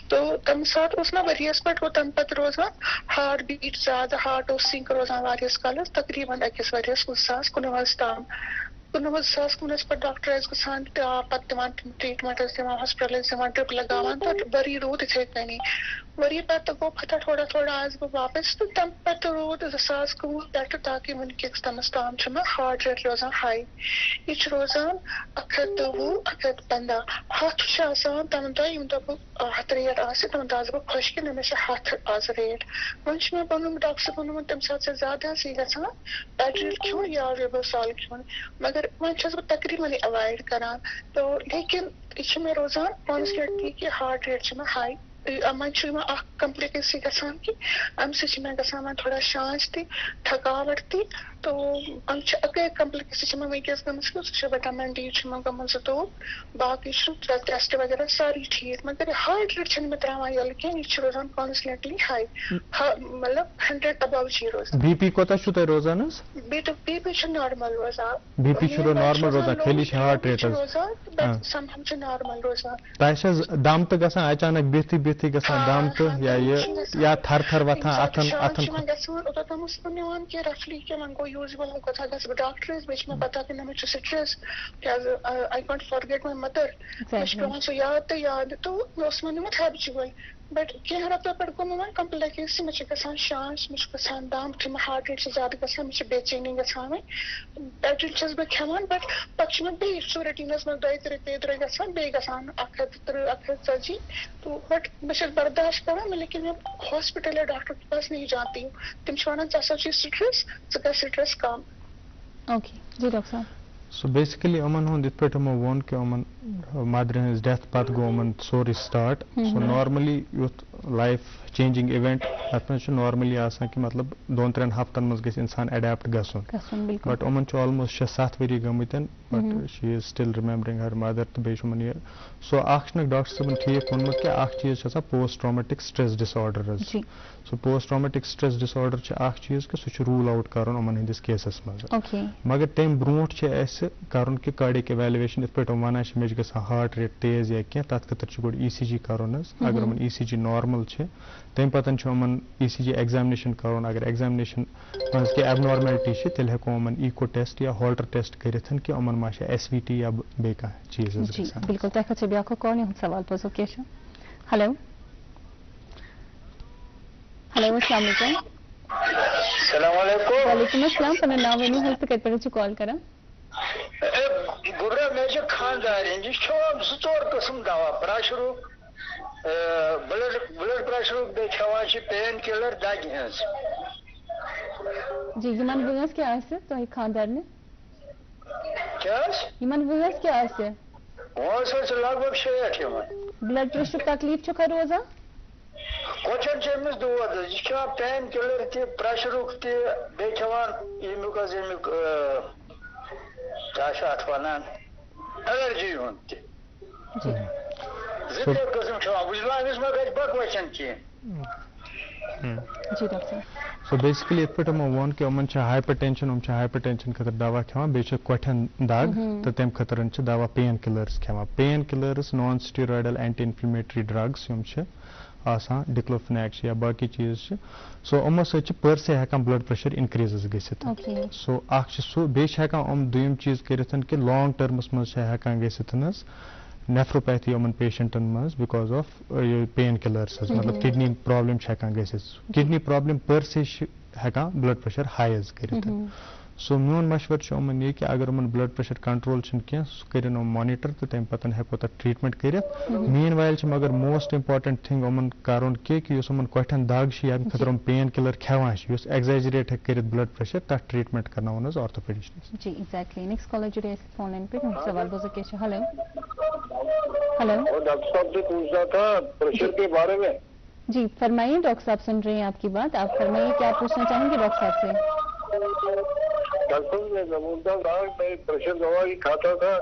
تو تمہِ ساتہٕ اوس مےٚ ؤرِیس پٮ۪ٹھ گوٚو تمہِ پتہٕ روزان ہارٹ بیٖٹ زیادٕ. ہارٹ اوس سِنک روزان واریاہس کالس تقریٖبن 1 ؤرِیس 2019 تام. 2019 پٮ۪ٹھ ڈاکٹر ٲسۍ گژھان پتہٕ دِوان ٹریٖٹمنٹ ٲسۍ دِوان ہاسپٹل ٲسۍ دِوان ڈرپ لگاوان تہٕ ؤری روٗد یِتھے کٔنی. ؤری پتہٕ گوٚو پتہ تھوڑا تھوڑا آیس بہٕ واپس تہٕ تمہِ پتہٕ روٗد 2019 پٮ۪ٹھٕ تاکہِ وٕنکیٚس تام چھُ مےٚ ہارٹ ریٹ روزان ہاے. یہِ چھُ روزان 120 115. 100 چھُ آسان تمہِ دۄہ ییٚمہِ دۄہ بہٕ 100 ریٹ آسہِ تمہِ دۄہ آسہٕ بہٕ خۄش کہِ نہ مےٚ چھِ 100 آز ریٹ. وۄنۍ چھُ مےٚ ووٚنمُت ڈاکٹر صٲبن ووٚنمُت تمہِ ساتہٕ چھِ زیادٕ آسہِ گژھان پیڈرِل کھیوٚن یا ریبوسال کھیوٚن مگر وۄنۍ چھَس بہٕ تقریٖبن یہِ ایوایڈ کران. تو لیکن یہِ چھُ مےٚ روزان کانسٹنٹلی کہِ ہارٹ ریٹ چھُ مےٚ ہاے. وۄنۍ چھُ مےٚ اکھ کمپلِکیسی گژھان کہِ امہِ سۭتۍ چھِ مےٚ گژھان وۄنۍ تھوڑا شانش تہِ تھکاوٹ تہِ. تو یِم چھِ اَکٕے کمپلِکیسی چھِ مےٚ وٕنکیٚس گٔمٕژ کہِ سُہ چھُ وِٹامِن ڈی چھُ مےٚ گوٚمُت 2. باقٕے چھُ ٹیسٹ وغیرہ سٲری ٹھیٖک مگر یہِ ہارٹ ریٹ چھَنہٕ مےٚ تراوان ییٚلہٕ کینٛہہ. یہِ چھُ روزان کانسٹنٹلی ہاے. مطلب 100 ابو چھِ یہِ روزان. بی پی کوتاہ چھُو تۄہہِ روزان حظ. بی پی چھُ نارمل روزان. بی پی چھُ نارمل روزان خٲلی چھِ ہارٹ ریٹ حظ روزان سمہم چھُ نارمل روزان. تۄہہِ چھِ حظ دم تہِ گژھان اچانک بِہتھٕے گژھان دم تہٕ یا یہِ یا تھر تھر وۄتھان اتھن گژھان اوٚتام اوس بہٕ نِوان کہِ رفلی کہِ وۄنۍ گوٚو یوٗزول کوتاہ گژھٕ بہٕ ڈاکٹرس بیٚیہِ چھِ مےٚ پتہ کہِ نہ مےٚ چھُ سٹرس کیازِ آی کانٹ فارگیٹ ماے مدر. مےٚ چھُ پیٚوان سُہ یاد تہٕ یاد تہٕ مےٚ اوس وۄنۍ نِمُت ہیبچُوَل. بٹ کینٛہہ رٮ۪تو پٮ۪ٹھ گوٚو مےٚ وۄنۍ کمپلِکیسی. مےٚ چھُ گژھان شانش مےٚ چھُ گژھان دم یُتھُے مےٚ ہارٹ ریٹ چھِ زیادٕ گژھان مےٚ چھِ بے چینی گژھان وۄنۍ. پیڈرِل چھَس بہٕ کھٮ۪وان بٹ پتہٕ چھُ مےٚ بیٚیہِ سُہ رُٹیٖنس منٛز 2-3 گژھان بیٚیہِ گژھان 130 140. تو بٹ بہٕ چھَس برداشت کران لیکن میں ہاسپٹل یا ڈاکٹر کے پاس نہیں جاتی ہوں. تِم چھِ وَنان ژےٚ ہسا چھُے سٹرس ژٕ کر سٹرس کم. اوکے جی ڈاکٹر صاحب. So basically یِمن ہُنٛد یِتھ پٲٹھۍ یِمو ووٚن کہِ یِمن مدرِ ہٕنٛز ڈیتھ پتہٕ گوٚو یِمن سورُے سٹارٹ. سو نارملی یُتھ لایف چینجِنگ اِوینٹ اتھ منٛز چھُ نارملی آسان کہِ مطلب 2-3 ہفتن منٛز گژھِ انسان اڈیپٹ گژھُن. بٹ یِمن چھُ آلموسٹ 6-7 ؤری گٔمٕتۍ. But she is still remembering her mother تہٕ بیٚیہِ چھُ یِمن یہِ. سو اکھ چھُنکھ ڈاکٹر صٲبن ٹھیٖک ووٚنمُت کہِ اکھ چیٖز چھُ آسان پوسٹ ٹرامیٹِک سٹریس ڈِس آرڈر حظ. سو پوسٹ ٹرامیٹِک سٹریس ڈِس آرڈر چھُ اکھ چیٖز کہِ سُہ چھُ روٗل آوُٹ کرُن یِمن ہٕنٛدِس کیسس منٛز. مگر تمہِ برونٛٹھ چھِ اَسہِ کرُن کہِ کارڈِک ایویلویشن یِتھ پٲٹھۍ یِم وَنان چھِ مےٚ چھُ گژھان ہارٹ ریٹ تیز یا کینٛہہ تَتھ خٲطرٕ چھُ گۄڈٕ ECG کرُن حظ. اگر یِمن ECG نارمل چھِ تمہِ پتہٕ چھُ یِمن ECG ایگزامنیشن کرُن. اگر ایگزامنیشن منٛز کینٛہہ ایبنارمیلٹی چھِ تیٚلہِ ہٮ۪کو یِمن ایٖکو ٹیسٹ یا ہالٹر ٹیسٹ کٔرِتھ کہِ یِمن ما چھِ SVT یا بیٚیہِ کانٛہہ چیٖز حظ گژھان. بالکل تۄہہِ خٲطرٕ چھُ بیٛاکھ کال یِہُنٛد سوال بوزو کیٛاہ چھُ. ہیلو ہیلو السلام علیکم. السلام علیکم. وعلیکم السلام. پنُن ناو ؤنِو حظ تہٕ کتہِ پٮ۪ٹھ چھِو کال کران. گُرا مےٚ چھِ خانٛدارِنۍ یہِ کھٮ۪وان 2-4 قٕسٕم دوا پریشرُک بلڈ پریشرُک بیٚیہِ کھٮ۪وان چھِ پین کِلر دگہِ ہٕنٛز. جی یِمن وٲنٛس کیٛاہ آسہِ تۄہہِ خانٛدارنہِ؟ کیٛاہ حظ؟ یِمن وٲنٛس کیٛاہ آسہِ؟ وٲنٛس حظ چھِ لگ بگ 60 یِمن. بلڈ پریشرُک تکلیٖف چھُکھا روزان؟ کوچن چھِ أمِس دود حظ. یہِ کھٮ۪وان پین کِلر تہِ پریشرُک تہِ بیٚیہِ کھٮ۪وان ییٚمیُک حظ ییٚمیُک کیٛاہ چھِ اَتھ وَنان ایلرجی ہُنٛد تہِ. 2-3 قٕسٕم کھٮ۪وان. بہٕ چھُس دَپان أمِس ما گژھِ بکوچن کینٛہہ. جی ڈاکٹر صٲب. سو بیسِکلی یِتھ پٲٹھۍ یِمو ووٚن کہِ یِمن چھِ ہایپر ٹینشن یِم چھِ ہایپر ٹینشن خٲطرٕ دوا کھٮ۪وان. بیٚیہِ چھِ کۄٹھٮ۪ن دگ تہٕ تَمہِ خٲطرٕ چھِ دوا پین کِلٲرٕس کھٮ۪وان. پین کِلٲرٕس نان سٹیٖرایڈل اینٹی انفلمیٹری ڈرگس یِم چھِ آسان ڈِکلوفِنیک چھِ یا باقٕے چیٖز چھِ. سو یِمو سۭتۍ چھِ پٔر سے ہٮ۪کان بلڈ پریشر اِنکریٖز حظ گٔژھِتھ. سو اکھ چھِ سُہ. بیٚیہِ چھِ ہٮ۪کان یِم دوٚیِم چیٖز کٔرِتھ کہِ لانگ ٹٔرمس منٛز چھِ ہٮ۪کان گٔژھِتھ حظ نیفروپیتھی یِمن پیشنٹن منٛز بِکاز آف پین کِلٲرٕس حظ. مطلب کِڈنی پرابلم چھِ ہٮ۪کان گٔژھِتھ. کِڈنی پرابلم پٔر سے چھِ ہٮ۪کان بلڈ پریشر ہاے حظ کٔرِتھ. سو میون مشورٕ چھُ یِمن یہِ کہِ اگر یِمن بلڈ پریشر کنٹرول چھُنہٕ کینٛہہ سُہ کٔرِنۍ یِم مانِٹر تہٕ تمہِ پتہٕ ہٮ۪کو تتھ ٹریٖٹمنٹ کٔرِتھ. مین وایل چھِ مگر موسٹ امپارٹنٹ تھنٛگ یِمن کرُن کہِ یُس یِمن کۄٹھٮ۪ن دگ چھِ ییٚمہِ خٲطرٕ یِم پین کِلر کھٮ۪وان چھِ یُس ایگزیجریٹ ہٮ۪کہِ کٔرِتھ بلڈ پریشر تتھ ٹریٖٹمنٹ کرناوُن حظ آرتھوپیڈِسٹس. جی ایگزیکٹلی. نیکسٹ کالر جڑے اَسہِ فون لائن پٮ۪ٹھ سوال بوزو کیٛاہ چھُ. Hello hello. ڈاکٹر صاحب سے پوچھنا تھا پریشر کے بارے میں. جی فرمائیے. ڈاکٹر صاحب سن رہے ہیں آپ کی بات. آپ فرمائیے کیا پوچھنا چاہیں گے ڈاکٹر صاحب سے. ڈاکٹر میں نمودہ تھا میں پریشر دوا ہی کھاتا تھا.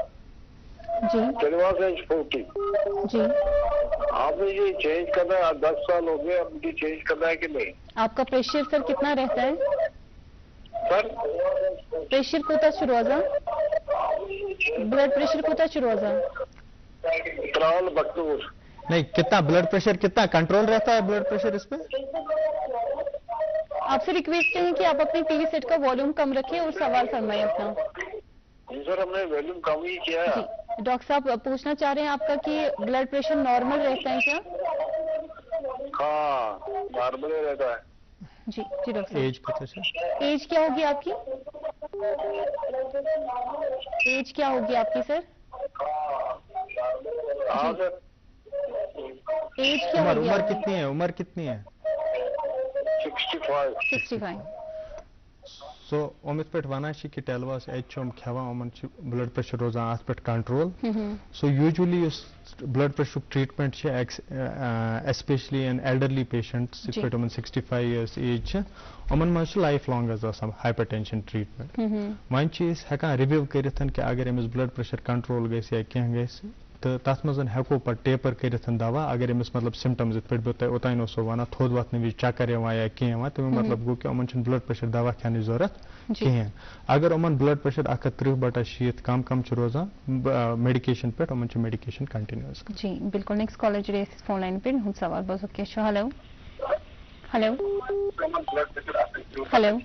جی. چلواس اینچ 40. جی. آپ نے یہ چینج کرنا ہے 10 سال ہو گئے. اب مجھے چینج کرنا ہے کہ نہیں؟ آپ کا پریشر سر کتنا رہتا ہے؟ سر پریشر کوتا چھُ روزان؟ بلڈ پریشر کوتا چھُ روزان؟ ترال بختور. نہیں کتنا بلڈ پریشر کتنا کنٹرول رہتا ہے بلڈ پریشر اس پہ؟ آپ سے ریکویسٹ ہے کہ آپ اپنے ٹی وی سیٹ کا والیوم کم رکھیں اور سوال فرمائیں اپنا. جی سر ہم نے والیوم کم ہی کیا ہے. جی ڈاکٹر صاحب پوچھنا چاہ رہے ہیں آپ کا کہ بلڈ پریشر نارمل رہتا ہے کیا؟ ہاں نارمل ہی رہتا ہے. جی جی ڈاکٹر صاحب. ایج کتنا سر؟ ایج کیا ہوگی آپ کی؟ ایج کیا ہوگی آپ کی سر؟ ہاں سر. ایج کیا ہوگی؟ عمر کتنی ہے؟ عمر کتنی ہے؟ 65. سو یِم یِتھ پٲٹھۍ وَنان چھِ کہِ ٹیلواس ایچ چھِ یِم کھٮ۪وان یِمن چھُ بلڈ پریشر روزان اَتھ پٮ۪ٹھ کنٹرول. سو یوٗجؤلی یُس بلڈ پریشرُک ٹریٖٹمنٹ چھِ ایسپیشلی ان ایلڈرلی پیشنٹس یِتھ پٲٹھۍ یِمن 65 years ایج چھِ یِمن منٛز چھُ لایف لانگ حظ آسان ہایپر ٹینشن ٹریٖٹمنٹ. وۄنۍ چھِ أسۍ ہٮ۪کان رِوِو کٔرِتھ کہِ اگر أمِس بلڈ پریشر کنٹرول گژھِ یا کینٛہہ گژھِ تہٕ تَتھ منٛز ہٮ۪کو پَتہٕ ٹیپر کٔرِتھ دوا اگر أمِس مطلب سِمٹمز یِتھ پٲٹھۍ بہٕ تۄہہِ اوٚتانۍ اوسو وَنان تھوٚد وۄتھنہٕ وِزِ چکر یِوان یا کینٛہہ یِوان تَمیُک مطلب گوٚو کہِ یِمن چھُنہٕ بلڈ پریشر دوا کھٮ۪نٕچ ضوٚرتھ کِہینۍ. اگر یِمن بلڈ پریشر 130/60 کم چھُ روزان میڈِکیشن پٮ۪ٹھ یِمن چھُ میڈِکیشن کنٹِنیوس. جی بالکل. نیکسٹ کالر جڑے اَسہِ فون لائن پٮ۪ٹھ یِہُنٛد سوال بوزو کیٛاہ چھُ. Hello hello hello.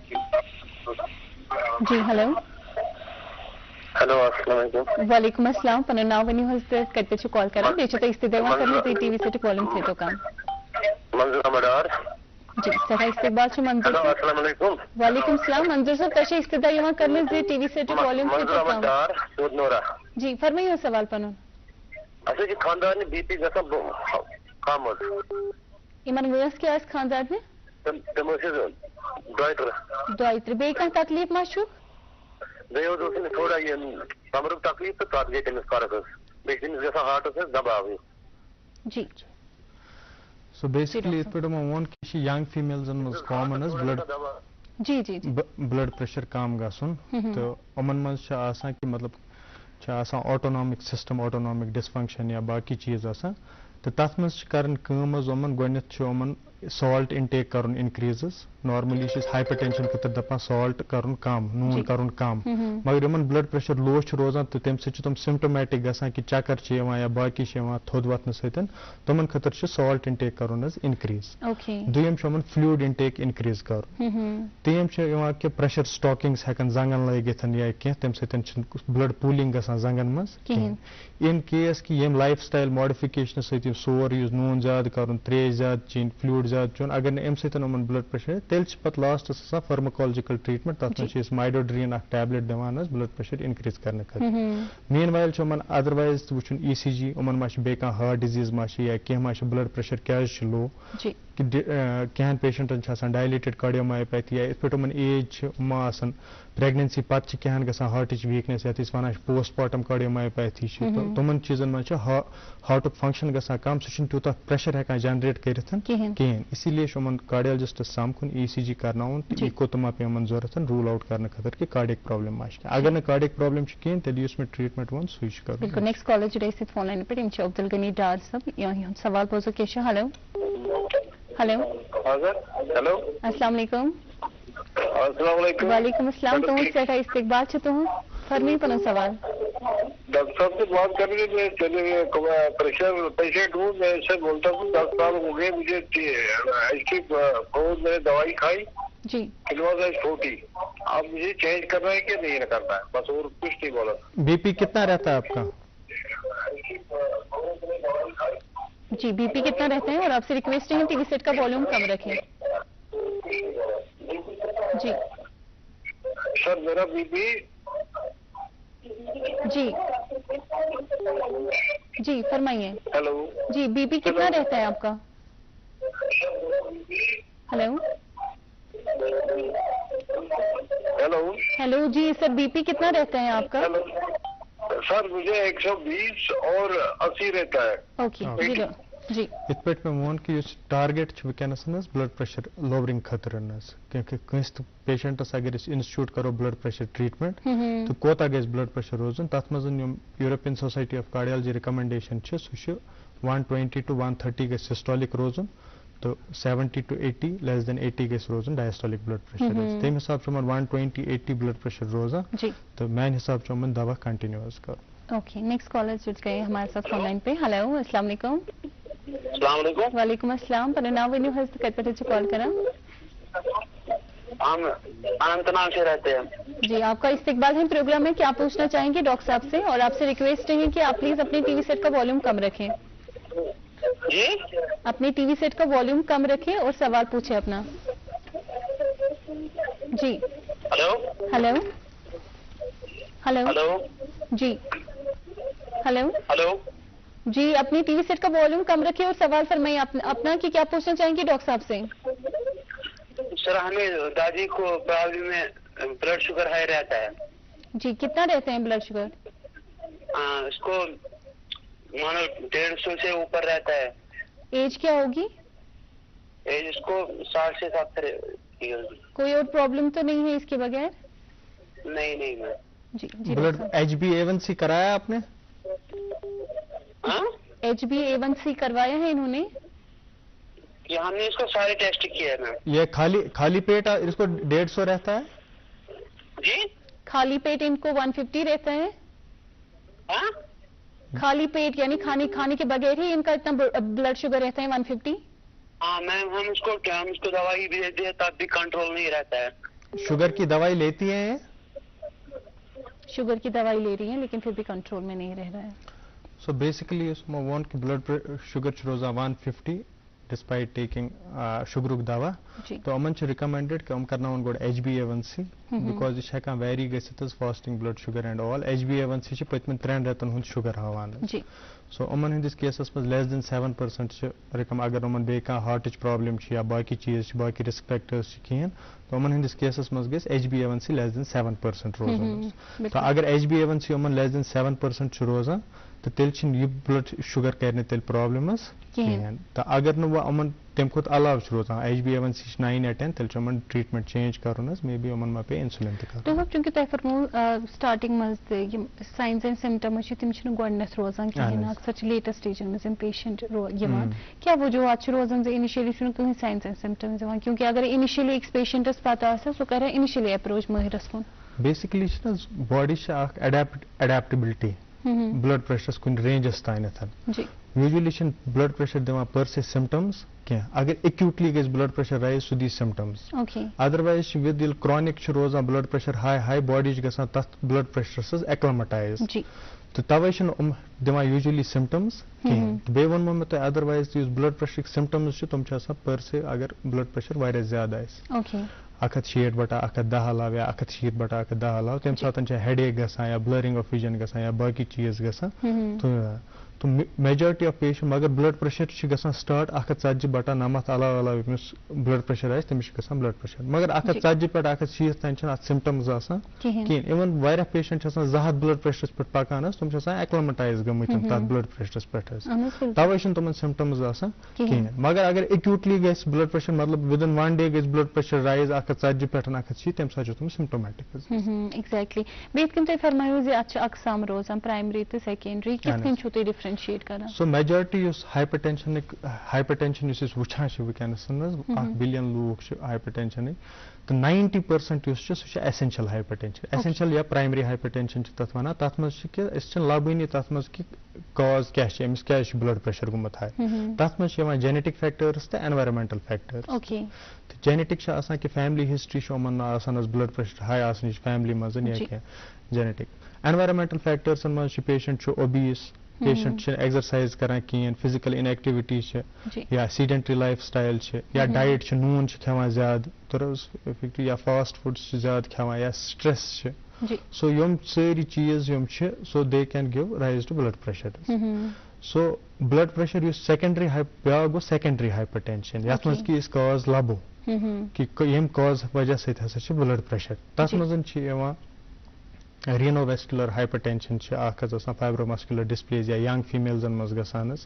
جی ہیلو. ہیلو السلام علیکم. وعلیکم السلام. پنُن ناو ؤنِو حظ تہٕ کتہِ پٮ۪ٹھ چھِو کال کران بیٚیہِ چھُو تۄہہِ استقبال یِوان کرنہٕ تُہۍ ٹی وی سیٹُک والیوم تھٲیتو کم. منظور احمد ڈار. جی سٮ۪ٹھاہ استقبال چھُ منظور ہیلو صٲب. السلام علیکم. وعلیکم السلام منظور صٲب تۄہہِ چھُو استقبال یِوان کرنہٕ زِ ٹی وی سیٹُک والیوم منظور تھٲیتو احمد کم. ڈار سودنورا. جی فرمٲیِو سوال پنُن. اَسہِ چھِ خانٛدارنہِ بی پی گژھان کم حظ. یِمن وٲنٛس کیٛاہ آسہِ خانٛدارنہِ؟ تِم ٲسۍ حظ 2 بیٚیہِ کانٛہہ تکلیٖف ما چھُ؟ دۄیو دۄہ أمِس تھوڑا یہِ کمرُک تکلیٖف تہٕ تَتھ گٔے تٔمِس فرق حظ بیٚیہِ چھِ تٔمِس گژھان ہارٹَس حظ دباو ہیوٗ. جی So basically یِتھ پٲٹھۍ یِمو ووٚن کہِ یہِ چھِ ینگ فیٖمیلزن منٛز کامن حظ جی جی بلڈ پریشر کم گژھُن تہٕ یِمن منٛز چھِ آسان کہِ مطلب چھِ آسان آٹونامک سسٹم آٹونامک ڈسفنکشن یا باقی چیٖز آسان تہٕ تتھ منٛز چھِ کران کٲم حظ یِمن گۄڈنٮ۪تھ چھُ یِمن سالٹ انٹیک کرُن انکریٖز حظ نارملی چھِ أسۍ ہایپر ٹینشن خٲطرٕ دپان سالٹ کرُن کم نوٗن کرُن کم مگر یِمن بلڈ پریشر لو چھُ روزان تہٕ تمہِ سۭتۍ چھِ تِم سمٹومیٹک گژھان کہِ چکر چھِ یِوان یا باقی چھِ یِوان تھوٚد وتھنہٕ سۭتۍ تِمن خٲطرٕ چھُ سالٹ انٹیک کرُن حظ انکریٖز دوٚیِم چھُ یِمن فلوٗڈ انٹیک انکریٖز کرُن ترٛیٚیِم چھِ یِوان کہِ پریشر سٹاکِنگس ہٮ۪کن زنگن لٲگِتھ یا کینٛہہ تمہِ سۭتۍ چھُنہٕ بلڈ پوٗلِنگ گژھان زنگن منٛز کِہینۍ اِن کیس کہِ ییٚمہِ لایف سٹایل ماڈفکیشنہٕ سۭتۍ یہِ سورُے یُس نوٗن زیادٕ کرُن تریش زیادٕ چیٚنۍ فلوٗڈ زیادٕ چیوٚن اگر نہٕ امہِ سۭتۍ یِمن بلڈ پریشر تیٚلہِ چھِ پتہٕ لاسٹس آسان فارماکالجِکل ٹریٖٹمنٹ تتھ منٛز چھِ أسۍ مایڈوڈرین اکھ ٹیبلِٹ دِوان حظ بلڈ پریشر انکریٖز کرنہٕ خٲطرٕ مین وایل چھُ یِمن ادروایز تہِ وٕچھُن ای سی جی یِمن ما چھِ بیٚیہِ کانٛہہ ہارٹ ڈِزیٖز ما چھِ یا کینٛہہ ما چھِ بلڈ پریشر کیازِ چھُ لو کینٛہن پیشنٹن چھِ آسان ڈایلیٹڈ کارڈیومایوپیتھی یا یِتھ پٲٹھۍ یِمن ایج چھِ ما آسان پریگنینسی پتہٕ چھِ کینٛہن گژھان ہارٹٕچ ویٖکنیس یتھ أسۍ ونان چھِ پوسٹ پارٹم کارڈیومایوپیتھی چھِ تِمن چیٖزن منٛز چھُ ہارٹُک فنکشن گژھان کم سُہ چھُنہٕ تیوٗتاہ پریشر ہٮ۪کان جنریٹ کٔرِتھ کِہینۍ اسی لیے چھُ یِمن کارڈیالجسٹس سمکھُن ای سی جی کرناوُن تہٕ یہِ کوٚت ما پیٚیہِ یِمن ضوٚرتھ روٗل آوُٹ کرنہٕ خٲطرٕ کہِ کارڈِک پرابلم ما چھِ اگر نہٕ کارڈِک پرابلم چھِ کِہینۍ تیٚلہِ یُس مےٚ ٹریٖٹمنٹ ووٚن سُے چھُ کرُن بالکل نیکسٹ کالر جُڑے سۭتۍ فون لاین پٮ۪ٹھ یِم چھِ عبدل غنی ڈار صٲب یِہُنٛد سوال بوزو کیٛاہ چھُ ہیلو ہیلو السلام علیکم السلام علیکم وعلیکم السلام تُہُنٛد سٮ۪ٹھاہ استقبال چھُ تُہُنٛد فرمٲیِو پنُن سوال ڈاکٹر صاحب سے بات کر رہے تھے پریشر پیشنٹ ہوں میں سے بولتا ہوں 10 سال ہو گئے مجھے ایس ٹی بہت میں نے دوائی کھائی جی کلواز 40 اب مجھے چینج کرنا ہے کہ نہیں کرنا ہے بس اور کچھ نہیں بولا بی پی کتنا رہتا ہے آپ کا جی بی پی کتنا رہتا ہے اور آپ سے ریکویسٹ ہے ٹی وی سیٹ کا والیوم کم رکھیں جی سر میرا بی پی جی جی فرمائیے ہیلو جی بی پی کتنا رہتا ہے آپ کا ہیلو ہیلو ہیلو جی سر بی پی کتنا رہتا ہے آپ کا سر مجھے 120 اور 80 رہتا ہے اوکے جی یِتھ پٲٹھۍ مےٚ ووٚن کہِ یُس ٹارگیٹ چھُ وٕنکیٚنس حظ بلڈ پریشر لوورِنگ خٲطرٕ حظ کیونکہِ کٲنٛسہِ تہِ پیشنٹس اگر أسۍ انسٹِچوٗٹ کرو بلڈ پریشر ٹریٖٹمنٹ تہٕ کوتاہ گژھِ بلڈ پریشر روزُن تتھ منٛز یِم یوٗروپین سوسایٹی آف کارڈیالجی رِکمنڈیشن چھِ سُہ چھُ 120 to 130 گژھِ سسٹولِک روزُن تہٕ 70 to 80 لیس دین 80 گژھِ روزُن ڈایسٹولِک بلڈ پریشر تمہِ حساب چھُ یِمن 120-80 بلڈ پریشر روزان تہٕ میانہِ حساب چھُ یِمن دوا کنٹِنیو حظ کرُن اوکے نیکسٹ کالر جڑ گئے ہمارے ساتھ فون لائن پہ ہیلو السلام علیکم السلام علیکم وعلیکم السلام پنُن ناو ؤنِو حظ تہٕ کتہِ پٮ۪ٹھ چھِ کال کران ہم اننت ناگ سے رہتے ہیں جی آپ کا استقبال ہے پروگرام میں کیا پوچھنا چاہیں گے ڈاکٹر صاحب سے اور آپ سے ریکویسٹ ہے کہ آپ پلیز اپنے ٹی وی سیٹ کا والیوم کم رکھیں جی اپنے ٹی وی سیٹ کا والیوم کم رکھیں اور سوال پوچھیں اپنا جی ہلو ہلو ہلو ہلو جی ہلو ہلو جی اپنی ٹی وی سیٹ کا والیوم کم رکھیں اور سوال فرمائیے اپنا کہ کیا پوچھنا چاہیں گے ڈاکٹر صاحب سے سر ہمیں دادی کو پرابلم میں بلڈ شوگر ہائی رہتا ہے جی کتنا رہتے ہیں بلڈ شوگر اس کو مانو 150 سے اوپر رہتا ہے ایج کیا ہوگی ایج اس کو 60 سے 70 کوئی اور پرابلم تو نہیں ہے اس کے بغیر نہیں میم جی blood H B A one C کرایا آپ نے H B A one C کروایا ہے انہوں نے ہم نے اس کو سارے ٹیسٹ کیے ہیں میم یہ خالی پیٹ اس کو 150 رہتا ہے جی خالی پیٹ ان کو 150 رہتا ہے خالی پیٹ یعنی کھانے کے بغیر ہی ان کا اتنا بلڈ شوگر رہتا ہے 150 ہاں میم ہم اس کو دوائی بھی دیتے ہیں تب بھی کنٹرول نہیں رہتا ہے شوگر کی دوائی لیتی ہیں شوگر کی دوائی لے رہی ہیں لیکن پھر بھی کنٹرول میں نہیں رہ رہا ہے سو بیسکلی یُس یِمو ووٚن کہِ بلڈ شوگر چھُ روزان 150 ڈسپائٹ ٹیکنگ شُگرُک دوا تہٕ یِمن چھُ رِکمنڈڈ کہِ یِم کرناوَن گۄڈٕ H B A one C because یہ ہیکان ویری گژھِتھ حظ fasting blood sugar and all HbA1c چھِ پٔتمٮ۪ن 3 رٮ۪تن ہُنٛد شُگر ہاوان سو یِمن ہٕنٛدِس کیسس منٛز less than 7% چھِ رِکم اگر یِمن بیٚیہِ کانٛہہ ہارٹٕچ پرابلم چھِ یا باقٕے چیٖز چھِ باقٕے رِسک فیکٹٲرٕس چھِ کِہیٖنۍ تہٕ یِمن ہٕنٛدِس کیسس منٛز گژھِ HbA1c less than 7% روزان تہٕ اگر HbA1c یِمن less than 7% چھُ روزان تہٕ تیٚلہِ چھِنہٕ یہِ بلڈ شُگر کرِ نہٕ تیٚلہِ پرابلم حظ کِہیٖنۍ تہٕ اگر نہٕ وۄنۍ یِمن تمہِ کھۄتہٕ علاوٕ چھُ روزان HbA1c چھِ 9 یا 10 تیٚلہِ چھُ یِمن ٹریٖٹمنٹ چینج کرُن حظ مے بی یِمن ما پیٚیہِ اِنسُلِن تہِ کرُن ڈاکٹر چوٗنٛکہِ تۄہہِ فرموو سٹارٹنگ منٛز تہِ یِم ساینز اینڈ سمٹمز چھِ تِم چھِنہٕ گۄڈٕنیتھ روزان کِہیٖنۍ اکثر چھِ لیٹر سٹیجن منٛز یِم پیشنٹ یِوان کیٛاہ وجوہات چھِ روزان زِ اِنِشلی چھُنہٕ کٕہٕنۍ ساینز اینڈ سمٹمز یِوان کیونکہِ اگر اِنِشلی أکِس پیشنٹس پتہ آسہِ سُہ کرِ اِنِشلی ایپروچ مٲہرس کُن بیسِکلی چھِ نہ حظ باڈی چھِ اکھ اڈیپٹبلٹی بلڈ پریشرس کُنہِ رینجس تانٮ۪تھ یوٗجؤلی چھِنہٕ بلڈ پریشر دِوان پر سے سمٹمز کینٛہہ اگر ایکیوٗٹلی گژھِ بلڈ پریشر رایز سُہ دی سمٹمز ادروایز چھِ وِد ییٚلہِ کرونِک چھُ روزان بلڈ پریشر ہاے باڈی چھِ گژھان تتھ بلڈ پریشرس حظ ایکلمٹایز تہٕ توے چھِنہٕ یِم دِوان یوٗجؤلی سمٹمز کِہیٖنۍ تہٕ بیٚیہِ ووٚنمو مےٚ تۄہہِ ادروایز تہِ یُس بلڈ پریشرٕکۍ سمٹمز چھِ تِم چھِ آسان پر سے اگر بلڈ پریشر واریاہ زیادٕ آسہِ 160/110 علاوٕ یا 160/110 علاوٕ تمہِ ساتہٕ چھِ ہیڈ ایک گژھان یا بلرنگ آف وِجن گژھان یا باقٕے چیٖز گژھان تہٕ میجارٹی آف پیشنٹ مگر بلڈ پریشر چھِ گژھان سٹارٹ 140/90 علاوٕ ییٚمِس بلڈ پریشر آسہِ تٔمِس چھُ گژھان بلڈ پریشر مگر 140 پٮ۪ٹھ 160 تام چھِنہٕ اتھ سمٹمز آسان کِہیٖنۍ اِوٕن واریاہ پیشنٹ چھِ آسان 200 بلڈ پریشرس پٮ۪ٹھ پکان حظ تِم چھِ آسان ایکلمٹایز گٔمٕتۍ تتھ بلڈ پریشرس پٮ۪ٹھ حظ توے چھِنہٕ تِمن سمٹمز آسان کِہیٖنۍ مگر اگر ایکیوٗٹلی گژھِ بلڈ پریشر مطلب ودن 1 ڈے گژھِ بلڈ پریشر رایز 140 پٮ۪ٹھ 160 تمہِ ساتہٕ چھِ تِم سمٹومیٹک حظ ایگزیکٹلی بیٚیہِ یِتھ کٔنۍ تۄہہِ فرمٲیو زِ اتھ چھِ اقسام روزان پرایمری تہٕ سیکنڈری کِتھ کٔنۍ چھِو تُہۍ ڈِفرنشیٹ کران سو میجارٹی یُس ہایپر ٹینشن یُس أسۍ وٕچھان چھِ وٕنکیٚنس حظ 1 بِلیَن لوٗکھ چھِ ہایپر ٹینشنٕکۍ تہٕ 90% یُس چھُ سُہ چھُ ایسینشل ہایپر ٹینشن ایسینشل یا پرایمری ہایپر ٹینشن چھِ تتھ ونان تتھ منٛز چھِ کہِ أسۍ چھِنہٕ لبٲنی تتھ منٛز کہِ کاز کیاہ چھِ أمِس کیازِ چھُ بلڈ پریشر گوٚمُت ہاے تتھ منٛز چھِ یِوان جینیٹِک فیکٹٲرٕس تہٕ اینوارمینٹل فیکٹٲرٕس تہٕ جینیٹِک چھِ آسان کہِ فیملی ہسٹری چھِ یِمن آسان حظ بلڈ پریشر ہاے آسنٕچ فیملی منٛز یا کینٛہہ جینیٹِک اینوارمینٹل فیکٹٲرسن منٛز چھِ پیشنٹ چھُ اوبیٖس پیشنٹ چھِ ایگزرسایز کران کِہیٖنۍ فِزِکل اِنیکٹِوِٹی چھِ یا سیڈنٹری لایف سٹایل چھِ یا ڈایٹ چھِ نوٗن چھِ کھٮ۪وان زیادٕ تہٕ یا فاسٹ فوڈس چھِ زیادٕ کھٮ۪وان یا سٹریس چھِ سو یِم سٲری چیٖز یِم چھِ so they can give rise to blood pressure so blood pressure یُس سیکنڈری بیاکھ گوٚو سیکنڈری ہایپر ٹینشن یتھ منٛز کہِ أسۍ کاز لبو کہِ ییٚمہِ کاز وجہ سۭتۍ ہسا چھِ بلڈ پریشر تتھ منٛز چھِ یِوان رینو ویسکولر ہایپر ٹینشن چھِ اکھ حظ آسان فایبرومسکولر ڈسپلیزیا ینگ فیمیلزن منٛز گژھان حظ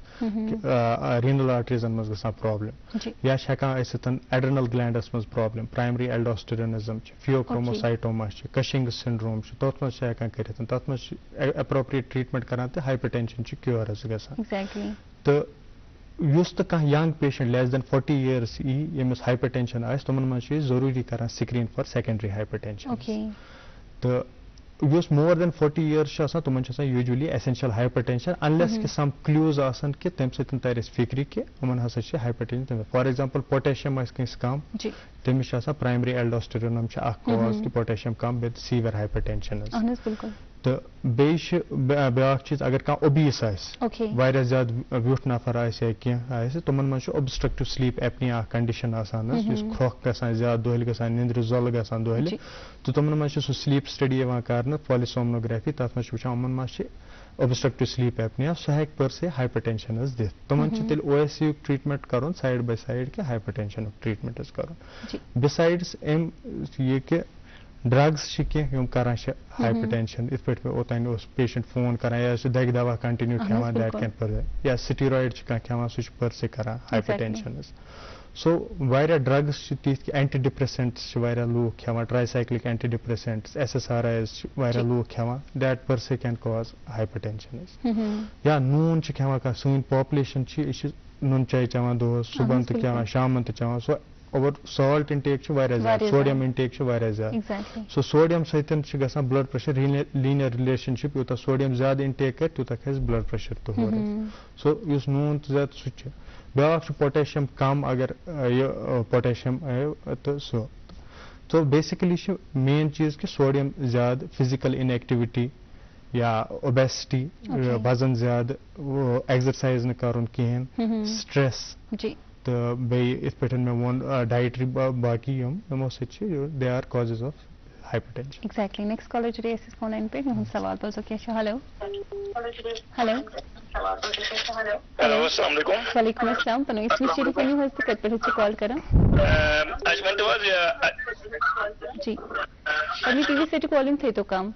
رینل آرٹریزن منٛز گژھان پرابلم یا چھِ ہٮ۪کان ٲسِتھ ایڈرنل گلینڈس منٛز پرابلم پرایمری ایلڈوسٹرینزم چھِ فیوکروموسایٹوما چھِ کشنگ سنڈروم چھِ تتھ منٛز چھِ ہٮ۪کان کٔرِتھ تتھ منٛز چھِ ایپروپریٹ ٹریٖٹمنٹ کران تہٕ ہایپر ٹینشن چھِ کیور حظ گژھان تہٕ یُس تہٕ کانٛہہ ینگ پیشنٹ لیس دین 40 years یی ییٚمِس ہایپر ٹینشن آسہِ تِمن منٛز چھِ أسۍ ضروٗری کران screen for secondary hyper tension تہٕ یُس مور دین 40 years چھُ آسان تِمن چھُ آسان usually essential hyper tension unless کہِ سم کلیوز آسان کہِ تمہِ سۭتۍ ترِ اَسہِ فِکرِ کہِ یِمن ہسا چھِ hyper tension for example potassium آسہِ کٲنٛسہِ کم تٔمِس چھُ آسان پرایمری ایلڈوسٹرینم چھُ اکھ کاز کہِ پوٹیشیم کم بیٚیہِ سیٖویر ہایپر ٹینشن حظ تہٕ بیٚیہِ چھِ بیاکھ چیٖز اگر کانٛہہ اوبیٖس آسہِ واریاہ زیادٕ ویوٚٹھ نفر آسہِ یا کینٛہہ آسہِ تِمن منٛز چھُ اوبسٹرکٹِو سلیٖپ ایپنیا اکھ کنڈِشن آسان حظ یُس کھۄکھ گژھان زیادٕ دۄہلہِ گژھان نیندرِ زۄلہٕ گژھان دۄہلہِ تہٕ تِمن منٛز چھُ سُہ سلیٖپ سٹڈی یِوان کرنہٕ پالِسومنوگرافی تتھ منٛز چھِ وٕچھان یِمن منٛز چھِ اوبسٹرکٹِو سلیٖپ ایپنیا سُہ ہیٚکہِ پر سے ہایپر ٹینشن حظ دِتھ تِمن چھُ تیٚلہِ OSC یُک ٹریٖٹمنٹ کرُن سایڈ باے سایڈ کہِ ہایپر ٹینشنُک ٹریٖٹمنٹ حظ کرُن بِسایڈٕس اَمہِ یہِ کہِ ڈرگز چھِ کینٛہہ یِم کران چھِ ہایپر ٹینشن یِتھ پٲٹھۍ مےٚ اوتانۍ اوس پیشنٹ فون کران یا چھُ دگہِ دوا کنٹِنیو کھٮ۪وان دیٹ کین پر یا سٹیٖرایڈ چھِ کانٛہہ کھٮ۪وان سُہ چھُ پر سے کران ہایپر ٹینشن حظ سو واریاہ ڈرگز چھِ تِتھۍ کہِ اینٹی ڈپریسنٹس چھِ واریاہ لوٗکھ کھٮ۪وان ٹرٛایسایکلِک اینٹی ڈپریسنٹس SSRIs چھِ واریاہ لوٗکھ کھٮ۪وان دیٹ پر سے کین کاز ہایپر ٹینشن حظ یا نوٗن چھِ کھٮ۪وان کانٛہہ سٲنۍ پاپولیشن چھِ أسۍ چھِ نُن چاے چٮ۪وان دۄہس صبحن تہِ کھٮ۪وان شامن تہِ چٮ۪وان سو اوور سالٹ انٹیک چھُ واریاہ زیادٕ سوڈیم انٹیک چھُ واریاہ زیادٕ سو سوڈیم سۭتۍ چھُ گژھان بلڈ پریشر لیٖنیر رِلیشن شِپ یوٗتاہ سوڈیم زیادٕ انٹیک کرِ تیوٗتاہ کھسہِ بلڈ پریشر تہِ ہورٕ سو یُس نوٗن تہِ زیادٕ سُہ چھُ بیاکھ چھُ پوٹیشیم کم اگر یہِ پوٹیشیم آیو تہٕ سُہ سو بیسِکلی چھُ مین چیٖز کہِ سوڈیم زیادٕ فِزِکل اِنیکٹِوِٹی یا اوبیسٹی وزن زیادٕ ایگزرسایز نہٕ کرُن کِہینۍ سٹریس تہٕ بیٚیہِ یِتھ پٲٹھۍ مےٚ ووٚن ڈایٹری باقٕے یِمو سۭتۍ چھِ they are causes of hypertension. Exactly. Next caller today is phone line pe hum sawal bozo kya cha. Hello. Hello. Hello, assalamu alaikum. Walaikum assalam. Pano isme shiri pani ho iste kat pe call kara. Ajman to was ji. Abhi TV set calling the to kam.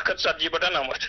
170/9.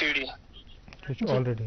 3D which already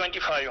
25.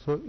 So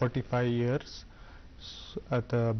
45 years at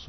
So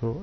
So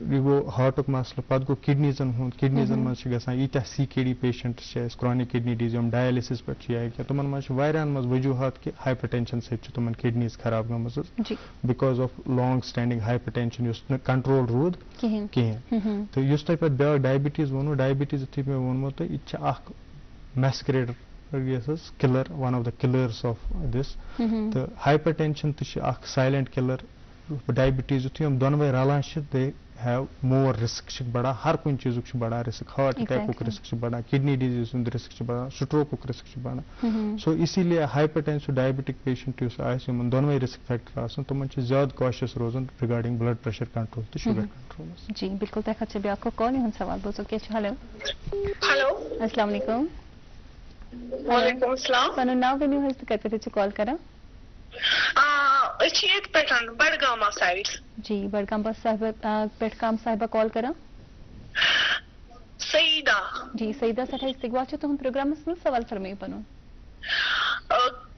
یہ گو ہارٹک مسئلہ پتہ گو کڈنیزن ہند کڈنیزن مز گژھان ییتیاہ CKD patients chronic kidney disease dialysis پہ یا کیا تمن مز واریاہن مز وجوہات کہ ہائپر ٹینشن سۭتۍ تمن کڈنیز خراب گمٕژ because of long standing hypertension یس کنٹرول روٗد کہین تو یس تۄہہِ پتہٕ بیاکھ ڈائبٹیز ووٚنوٕ ڈائبٹیز یُتھُے مےٚ ووٚنمو تۄہہِ یہِ چھِ اکھ میسکریڈر یس حظ colour one of the colours of this تو ہائپر ٹینشن تہِ چھِ اکھ سایلنٹ کلر ڈائبٹیز یُتھُے یِم دۄنوے رلان چھِ دے ہیو مور رسک بڑا ہر کُنہِ چیٖزُک چھُ بڑا رسک ہارٹ اٹیکُک رسک چھُ بڑا کڈنی ڈیزیز ہُنٛد رسک چھُ بڑا سٹروکُک رسک چھُ بڑا سو اسی لیے ہائپر ٹینشن ڈائبٹک پیشنٹ یُس آسہِ یِمن دۄنوے رسک فیکٹر آسان تِمن چھِ زیادٕ کاشیس روزان رِگاڈِنگ بلڈ پریشر کنٹرول تہٕ شُگر کنٹرول. جی بالکل تۄہہِ خٲطرٕ چھُ بیٛاکھ کال یِہُنٛد سوال بوزو کیٛاہ چھُ ہیلو ہیلو السلام علیکم. وعلیکم السلام. پنُن ناو ؤنِو حظ تہٕ کتہِ پٮ۪ٹھ چھِو کال کران؟ أسۍ چھِ ییٚتہِ پٮ۪ٹھ بڈگاما سایڈ. جی بڈگام صاحبہ پٮ۪ٹھ کم صاحبہ کال کران؟ سعیدہ. جی سعیدہ سٮ۪ٹھاہ استقبال چھُ تُہُنٛد پروگرامس منٛز سوال فرمٲیِو پنُن.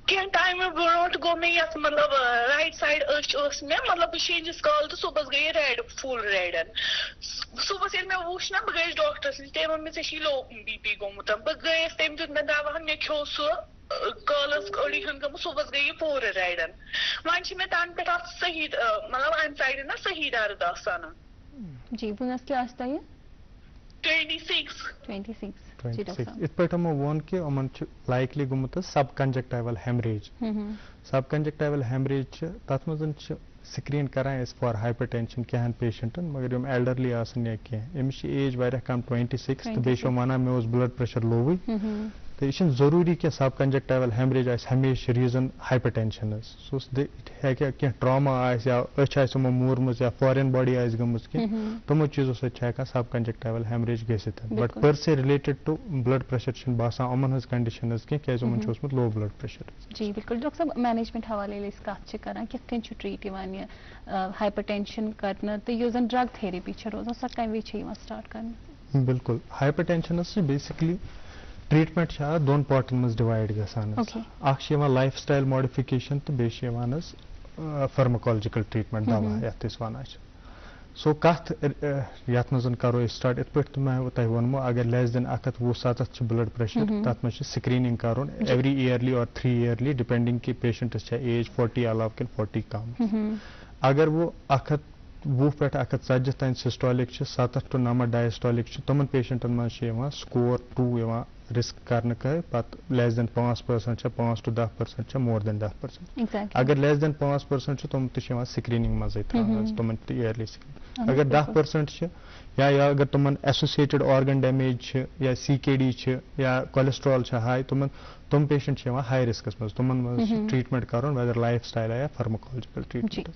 کینٛہہ ٹایمہٕ برونٛٹھ گوٚو مےٚ یتھ مطلب رایٹ سایڈ أچھ ٲس مےٚ مطلب بہٕ شیٖنجِس کال تہٕ صُبحس گٔیے ریڈ فُل ریڈن. صُبحس ییٚلہِ مےٚ وُچھ نا بہٕ گٔیَس ڈاکٹرس نِش تٔمۍ ووٚن مےٚ ژےٚ چھی لو BP گوٚمُت. بہٕ گٔیَس تٔمۍ دیُت مےٚ دوا مےٚ کھیوٚو سُہ کالس أڑی ہن گٔمٕژ صُبحس گٔے یہِ پوٗرٕ ریڈن. وۄنۍ چھِ مےٚ تَنہٕ پٮ۪ٹھ اَتھ صحیح مطلب اَمہِ سایڈٕ نا صحیح درد آسان. جی وُنس کیٛاہ آسہِ تۄہہِ؟ 26. یِتھ پٲٹھۍ یِمو ووٚن کہِ یِمن چھُ لایکلی گوٚمُت حظ سب کنجکٹیوَل ہیمریج. سب کنجکٹیوَل ہیمریج چھِ تتھ منٛز چھِ سکرین کران أسۍ فار ہائپر ٹینشن کینٛہن پیشنٹن مگر یِم ایلڈرلی آسن یا کینٛہہ أمِس چھِ ایج واریاہ کم 26 تہٕ بیٚیہِ چھِ یِم ونان مےٚ اوس بلڈ پریشر لووٕے تہٕ یہِ چھُنہٕ ضروٗری کہِ سب کنجکٹیوَل ہیمریج آسہِ ہمیشہِ ریٖزن ہائپر ٹینشن حظ سُہ ہیٚکہِ کینٛہہ ٹراما آسہِ یا أچھ آسہِ یِمو موٗرمٕژ یا فارین باڈی آسہِ گٔمٕژ کینٛہہ تِمو چیٖزو سۭتۍ چھِ ہیٚکان سب کنجکٹیوَل ہیمریج گٔژھِتھ بٹ پر سے رِلیٹڈ ٹُو بلڈ پریشر چھُنہٕ باسان یِمن ہٕنٛز کنڈِشن حظ کینٛہہ کیازِ یِمن چھُ اوسمُت لو بلڈ پریشر. جی بالکل ڈاکٹر صٲب مینجمنٹ حوالے ییٚلہِ أسۍ کتھ چھِ کران کِتھ کٔنۍ چھُ ٹریٖٹ یِوان یہِ ہائپر ٹینشن کرنہٕ تہٕ یُس زن ڈرگ تھیریپی چھِ روزان سۄ کمہِ وِزِ چھِ یِوان سٹارٹ کرنہٕ؟ بالکل ہائپر ٹینشنس چھِ بیسکلی ٹریٹمنٹ چھِ اتھ دۄن پارٹن منٛز ڈِوایڈ گژھان حظ. اکھ چھِ یِوان لایف سٹایل ماڈِفِکیشن تہٕ بیٚیہِ چھِ یِوان حظ فارماکالجِکل ٹریٹمنٹ دوا یتھ أسۍ ونان چھِ. سو کتھ یتھ منٛز کرو أسۍ سٹارٹ یِتھ پٲٹھۍ مےٚ تۄہہِ ووٚنمو اگر لیس دین 127 چھُ بلڈ پریشر تتھ منٛز چھُ سکریٖنِنگ کرُن ایوری ایئرلی اور 3 ایئرلی ڈِپینڈنگ کہِ پیشنٹس چھےٚ ایج 40 علاوٕ کِنہٕ 40 کم. اگر وہ 120 پٮ۪ٹھ 140 تام سسٹالک چھِ 70 to 90 ڈایسٹالک چھِ تِمن پیشنٹن منٛز چھِ یِوان سکور 2 یِوان رسک کرنہٕ پتہٕ لیس دین 5% چھےٚ 5 to 10% چھےٚ مور دین 10%. اگر لیس دین 5% چھِ تِم تہِ چھِ یِوان سکریٖنِنگ منٛزٕے تھاونہٕ تِمن تہِ ایئرلی سکریٖن. اگر 10% چھِ یا اگر تِمن ایسوسیٹڈ آرگن ڈیمیج چھِ یا CKD چھِ یا کولیسٹرال چھِ ہاے تِم پیشنٹ چھِ یِوان ہاے رسکس منٛز تِمن منٛز چھُ ٹریٹمنٹ کرُن ویدر لایف سٹایل یا فارماکالجِکل ٹریٹمنٹ.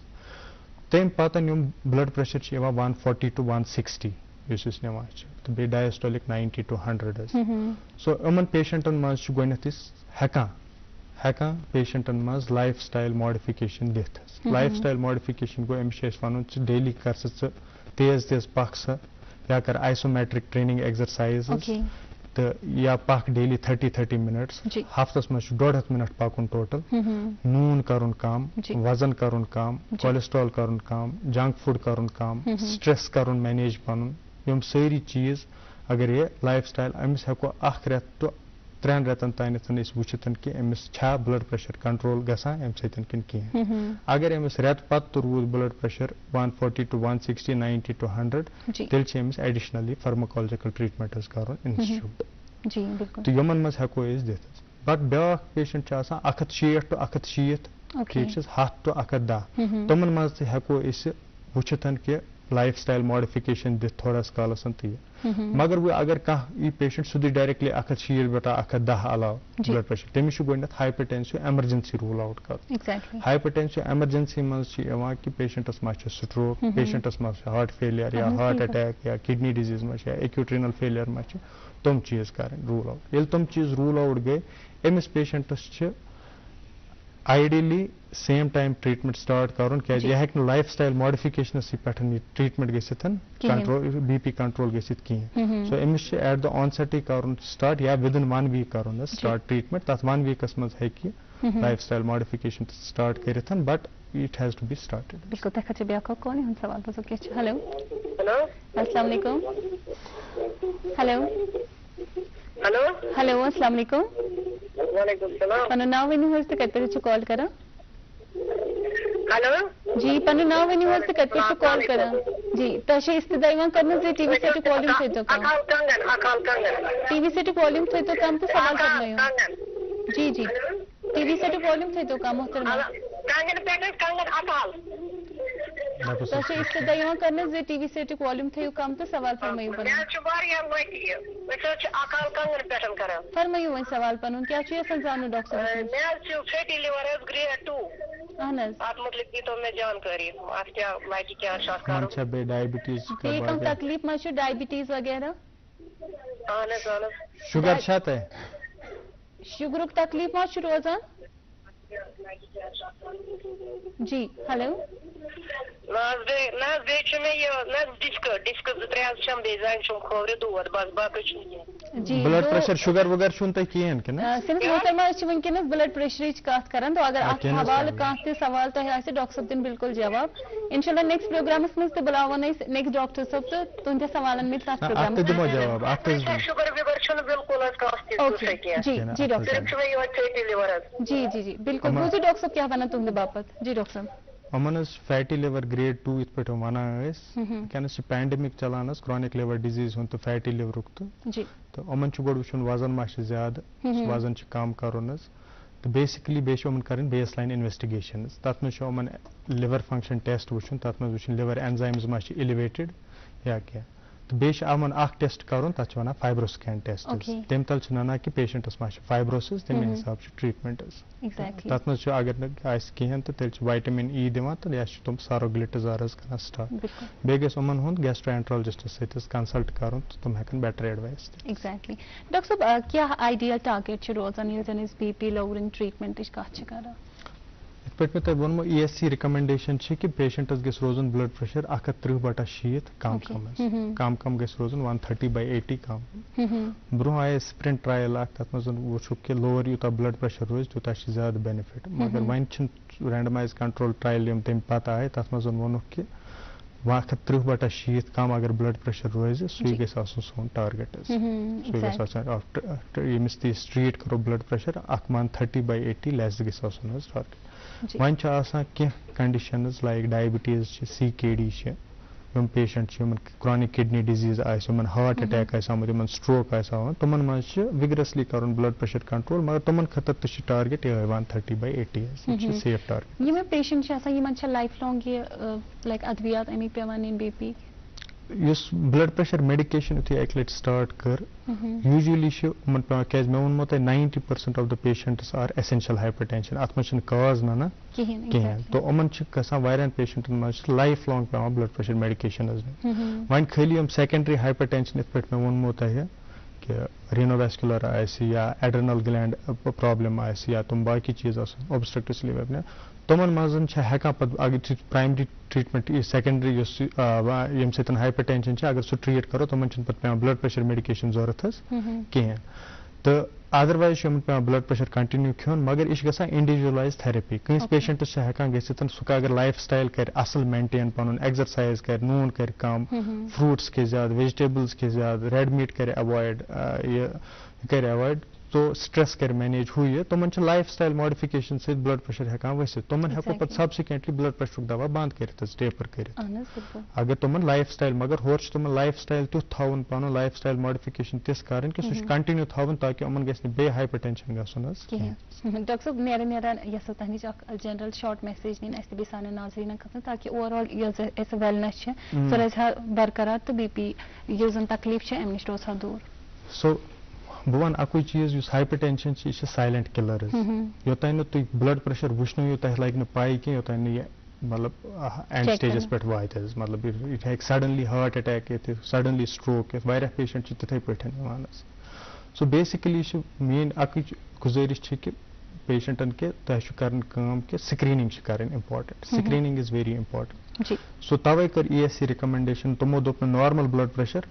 تمہِ پتہٕ یِم بلڈ پریشر چھِ یِوان 140 to 160 یُس أسۍ نِوان چھِ تہٕ بیٚیہِ ڈایسٹولِک 90 to 100 حظ. سو یِمن پیشنٹن منٛز چھُ گۄڈٕنیتھ أسۍ ہٮ۪کان پیشنٹن منٛز لایف سٹایل ماڈِفِکیشن دِتھ حظ. لایف سٹایل ماڈِفِکیشن گوٚو أمِس چھِ أسۍ وَنُن ژٕ ڈیلی کر ژٕ تیز پکھ سا یا کر آیسومیٹرک ٹریننگ ایگزرسایز تہٕ یا پکھ ڈیلی 30 منٹس ہفتس منٛز چھُ 150 منٹ پکُن ٹوٹل. نوٗن کرُن کم وزن کرُن کم کولیسٹرال کرُن کم جنک فوڈ کرُن کم سٹریس کرُن مینیج پنُن یِم سٲری چیٖز اگر یہِ لایف سٹایل أمِس ہٮ۪کو 1 رٮ۪تھ ٹُو 3 رٮ۪تن تانٮ۪تھ أسۍ وٕچھِتھ کہِ أمِس چھا بلڈ پریشر کنٹرول گژھان امہِ سۭتۍ کِنہٕ کینٛہہ. اگر أمِس رٮ۪تہٕ پتہٕ تہِ روٗد بلڈ پریشر 140 to 160 90 to 100 تیٚلہِ چھِ أمِس ایڈِشنلی فارماکالجِکل ٹریٹمنٹ حظ کرُن انسٹیوٹ تہٕ یِمن منٛز ہٮ۪کو أسۍ دِتھ حظ. پتہٕ بیٛاکھ پیشنٹ چھُ آسان 160 to 160 ٹھیٖک چھِ 100 to 110 تِمن منٛز تہِ ہٮ۪کو أسۍ وٕچھِتھ کہِ لایف سٹایل ماڈِفِکیشن دِتھ تھوڑا کالس تہٕ یہِ مگر وۄنۍ اگر کانٛہہ یی پیشنٹ سیوٚدُے ڈایریکٹلی 160 بٹا 110 علاوٕ بلڈ پریشر تٔمِس چھُ گۄڈٕنیتھ ہائپر ٹینسیو ایمرجنسی روٗل آوُٹ کرُن. ہائپر ٹینسیو ایمرجنسی منٛز چھِ یِوان کہِ پیشنٹس ما چھُ سٹروک پیشنٹس ما چھُ ہارٹ فیلیر یا ہارٹ اٹیک یا کڈنی ڈِزیٖز ما چھِ یا ایکیوٗٹ رینل فیلیر ما چھِ تِم چیٖز کرٕنۍ روٗل آوُٹ. ییٚلہِ تِم چیٖز روٗل آوُٹ گٔے أمِس پیشنٹس چھِ آیڈیلی سیم ٹایم ٹریٹمنٹ سٹارٹ کرُن کیازِ یہِ ہٮ۪کہِ نہٕ لایف سٹایل ماڈِفِکیشنسٕے پٮ۪ٹھ یہِ ٹریٹمنٹ گٔژھِتھ کنٹرول BP کنٹرول گٔژھِتھ کِہینۍ. سو أمِس چھِ ایٹ د آن سیٹٕے کرُن سٹارٹ یا وِدن 1 week کرُن حظ سٹارٹ ٹریٹمنٹ تتھ 1 weekس منٛز ہٮ۪کہِ لایف سٹایل ماڈِفِکیشن سٹارٹ کٔرِتھ but it has to be started. بالکل تک اچھا بیاکھ کون ہن سوال پوچھو کہ ہیلو ہلو السلام علیکم ہیلو ہلو ہیلو السلام علیکم وعلیکم السلام پنو ناو ونیو حظ تہٕ کتہِ پٮ۪ٹھ چھِو کال کران ہلو جی پنو ناو ونیو حظ تہٕ کتہِ پٮ۪ٹھ چھِو کال کران جی تۄہہِ چھِ استدا یِوان کرنہٕ زِ ٹی وی سیٹُک والیوم تھٲیتو کم ٹی وی سیٹُک والیوم تھٲیتو کم تہٕ سوال کرنٲیِو جی جی ٹی وی سیٹُک والیوم تھٲیتو کم محترمہ تۄہہِ چھِ استدا یِوان کرنہٕ زِ ٹی وی سیٹُک والیوم تھٲیِو کم تہٕ سوال فرمٲیِو پنُن فرمٲیِو وۄنۍ سوال پنُن کیٛاہ چھُ یژھان زانُن ڈاکٹر صٲبَس نِش اہن حظ بیٚیہِ ڈائبٹیٖز بیٚیہِ کانٛہہ تکلیٖف ما چھُ ڈایبِٹیٖز وغیرہ شُگر چھا تۄہہِ شُگرُک تکلیٖف ما چھُ روزان جی ہیلو جی بلڈ پریشر شُگر وُگر چھُنہٕ تۄہہِ کِہیٖنۍ کِنہٕ سٲنِس محترمہ أسۍ چھِ وٕنکیٚنس بلڈ پریشرٕچ کتھ کران تو اگر اتھ حوالہٕ کانٛہہ تہِ سوال تۄہہِ آسہِ ڈاکٹر صٲب دِن بالکل جواب انشاء اللہ نیکسٹ پروگرامس منٛز تہِ بُلاوون أسۍ نیکسٹ ڈاکٹر صٲب تہٕ تُہنٛدٮ۪ن سوالن مِلہِ تتھ پروگرامس دِمو جواب جی جی ڈاکٹر جی جی جی بالکل بوٗزِو ڈاکٹر صٲب کیٛاہ ونان تُہنٛدِ باپتھ جی ڈاکٹر صٲب یِمن حظ فیٹی لِور گریڈ 2 یِتھ پٲٹھۍ وَنان ٲسۍ وٕنکٮ۪نس چھِ پینڈمِک چلان حظ کرونِک لِور ڈِزیٖز ہُنٛد تہٕ فیٹی لِورُک تہٕ یِمن چھُ گۄڈٕ وٕچھُن وزن ما چھُ زیادٕ وزن چھُ کم کرُن حظ تہٕ بیسِکلی بیٚیہِ چھِ یِمن کَرٕنۍ بیس لاین اِنویسٹِگیشن حظ تتھ منٛز چھُ یِمن لِور فنٛگشن ٹیسٹ وٕچھُن تتھ منٛز وٕچھُن لِور اینزایمز ما چھِ اِلِویٹِڈ یا کیٛاہ تہٕ بیٚیہِ چھُ یِمن اکھ ٹیسٹ کرُن تتھ چھِ وَنان فایبروسکین ٹیسٹ تمہِ تل چھِ نَنان کہِ پیشنٹس ما چھِ فایبروسِس تمے حساب چھُ ٹریٖٹمنٹ حظ تتھ منٛز چھُ اگر نہٕ آسہِ کِہیٖنۍ تہٕ تیٚلہِ چھِ وایٹمن ای دِوان تہٕ یا چھِ تِم ساروگلِٹِزار حظ کران سٹاٹ بیٚیہِ گژھِ یِمن ہُنٛد گیسٹرٛوانٹرالجسٹس سۭتۍ حظ کنسلٹ کرُن تہٕ تِم ہٮ۪کن بیٹر ایڈوایس دِتھ ایگزیکٹلی ڈاکٹر صٲب کیٛاہ آیڈیل ٹارگیٹ چھُ روزان ییٚلہِ زن أسۍ بی پی لوورِنٛگ ٹریٖٹمنٹٕچ کتھ چھِ کران یِتھ پٲٹھۍ مےٚ تۄہہِ ووٚنمو ای ایس سی رِکمنڈیشن چھِ کہِ پیشنٹس گژھِ روزُن بلڈ پریشر 130/60 کم کم حظ کم کم گژھِ روزُن 130/80 کم برونٛہہ آیے سپرنٹ ٹرایل اکھ تتھ منٛز وٕچھُکھ کہِ لوور یوٗتاہ بلڈ پریشر روزِ تیوٗتاہ چھِ زیادٕ بینِفِٹ مگر وۄنۍ چھِنہٕ رینڈمایز کنٹرول ٹرایل یِم تمہِ پتہٕ آیہِ تتھ منٛز ووٚنُکھ کہِ 130/60 کم اگر بلڈ پریشر روزِ سُے گژھِ آسُن سون ٹارگیٹ حظ سُے گژھِ آسُن ییٚمِس تہِ أسۍ ٹریٖٹ کرو بلڈ پریشر 130/80 لیس گژھِ آسُن حظ ٹارگیٹ وۄنۍ چھِ آسان کینٛہہ کنڈِشنٕز لایک ڈایبٹیٖز چھِ CKD چھِ یِم پیشنٹ چھِ یِمن کرونِک کِڈنی ڈِزیٖز آسہِ یِمن ہارٹ اٹیک آسہِ آمُت یِمن سٹروک آسہِ آمُت تِمن منٛز چھِ وِگرسلی کرُن بلڈ پریشر کنٹرول مگر تِمن خٲطرٕ تہِ چھِ ٹارگیٹ یِہوے 130/80 حظ یہِ چھِ سیف ٹارگیٹ یِم پیشنٹ چھِ آسان یِمن چھا لایف لانگ یہِ لایک ادوِیات امیِکۍ پیوان نِنۍ بی پی یُس بلڈ پریشر میڈِکیشن یُتھُے اکہِ لٹہِ سٹارٹ کٔر یوٗجؤلی چھِ یِمن پیوان کیازِ مےٚ ووٚنمو تۄہہِ 90% of the patients are essential hypertension اتھ منٛز چھِنہٕ کاز نَنان کِہینۍ تو یِمن چھِ گژھان واریاہن پیشنٹن منٛز چھِ لایف لانگ پیوان بلڈ پریشر میڈِکیشن حظ نیُن وۄنۍ خٲلی یِم سیکنڈری ہایپر ٹینشن یِتھ پٲٹھۍ مےٚ ووٚنمو تۄہہِ کہِ رینوویسکیولر آسہِ یا ایڈرنل گلینڈ پرابلم آسہِ یا تِم باقٕے چیٖز آسن اوبسٹرکٹِو سلیپ اپنیا تِمن منٛز چھِ ہٮ۪کان پتہٕ اگر پرایمری ٹریٖٹمنٹ سیکنڈری یُس ییٚمہِ سۭتۍ ہایپر ٹینشن چھِ اگر سُہ ٹریٖٹ کرو تِمن چھِنہٕ پتہٕ پیوان بلڈ پریشر میڈِکیشن ضوٚرتھ حظ کِہینۍ تہٕ ادروایز چھُ یِمن پیوان بلڈ پریشر کنٹِنیو کھیوٚن مگر یہِ چھِ گژھان انڈیوجوَلایز تھیرپی کٲنٛسہِ پیشنٹس چھِ ہٮ۪کان گٔژھِتھ سُہ اگر لایف سٹایل کرِ اصل مینٹین پنُن ایگزرسایز کرِ نوٗن کرِ کم فروٗٹس کھیٚیہِ زیادٕ ویجٹیبلز کھیٚیہِ زیادٕ ریڈ میٖٹ کرِ ایوایڈ یہِ کرِ ایوایڈ تو سٹریس کرِ مینیج ہُہ یہِ تِمن چھِ لایف سٹایل ماڈِفِکیشن سۭتۍ بلڈ پریشر ہٮ۪کان ؤسِتھ تِمن ہٮ۪کو پتہٕ سبسِکوینٹلی بلڈ پریشرُک دوا بنٛد کٔرِتھ حظ ٹیپر کٔرِتھ اگر تِمن لایف سٹایل مگر ہورٕ چھُ تِمن لایف سٹایل تیُتھ تھاوُن پنُن لایف سٹایل ماڈِفِکیشن تِژھ کرٕنۍ کہِ سُہ چھُ کنٹِنیو تھاوُن تاکہِ یِمن گژھِ نہٕ بیٚیہِ ہایپر ٹینشن گژھُن حظ کِہینۍ ڈاکٹر صٲب نیران یژھو تۄہہِ نِش اکھ جنرل شاٹ میسیج نِنۍ اَسہِ تہِ بیٚیہِ سانٮ۪ن ناظریٖنن خٲطرٕ تاکہِ اوور آل یۄس اَسہِ ویلنس چھِ سۄ روزِ ہا برقرار تہٕ بی پی یُس زن تکلیٖف چھِ اَمہِ نِش روزِ ہا دوٗر سو بہٕ وَنہٕ اَکُے چیٖز یُس ہایپر ٹینشن چھِ یہِ چھِ سایلنٹ کِلر حظ یوٚتانۍ نہٕ تُہۍ بلڈ پریشر وٕچھنٲیِو تۄہہِ لگہِ نہٕ پاے کینٛہہ یوٚتانۍ نہٕ یہِ مطلب اینڈ سٹیجس پٮ۪ٹھ واتہِ حظ مطلب یہِ ہٮ۪کہِ سڈنلی ہارٹ اٹیک یِتھ سڈنلی سٹروک یِتھ واریاہ پیشنٹ چھِ تِتھٕے پٲٹھۍ یِوان حظ سو بیسِکلی چھِ میٲنۍ اَکٕچ گُزٲرِش چھِ کہِ پیشنٹن کہِ تۄہہِ چھُ کَرٕنۍ کٲم کہِ سکریٖنِنگ چھِ کَرٕنۍ important screening is very important so تَوے کٔر ای ایس سی رِکمنڈیشن تِمو دوٚپ نہٕ normal blood pressure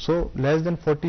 So less than 40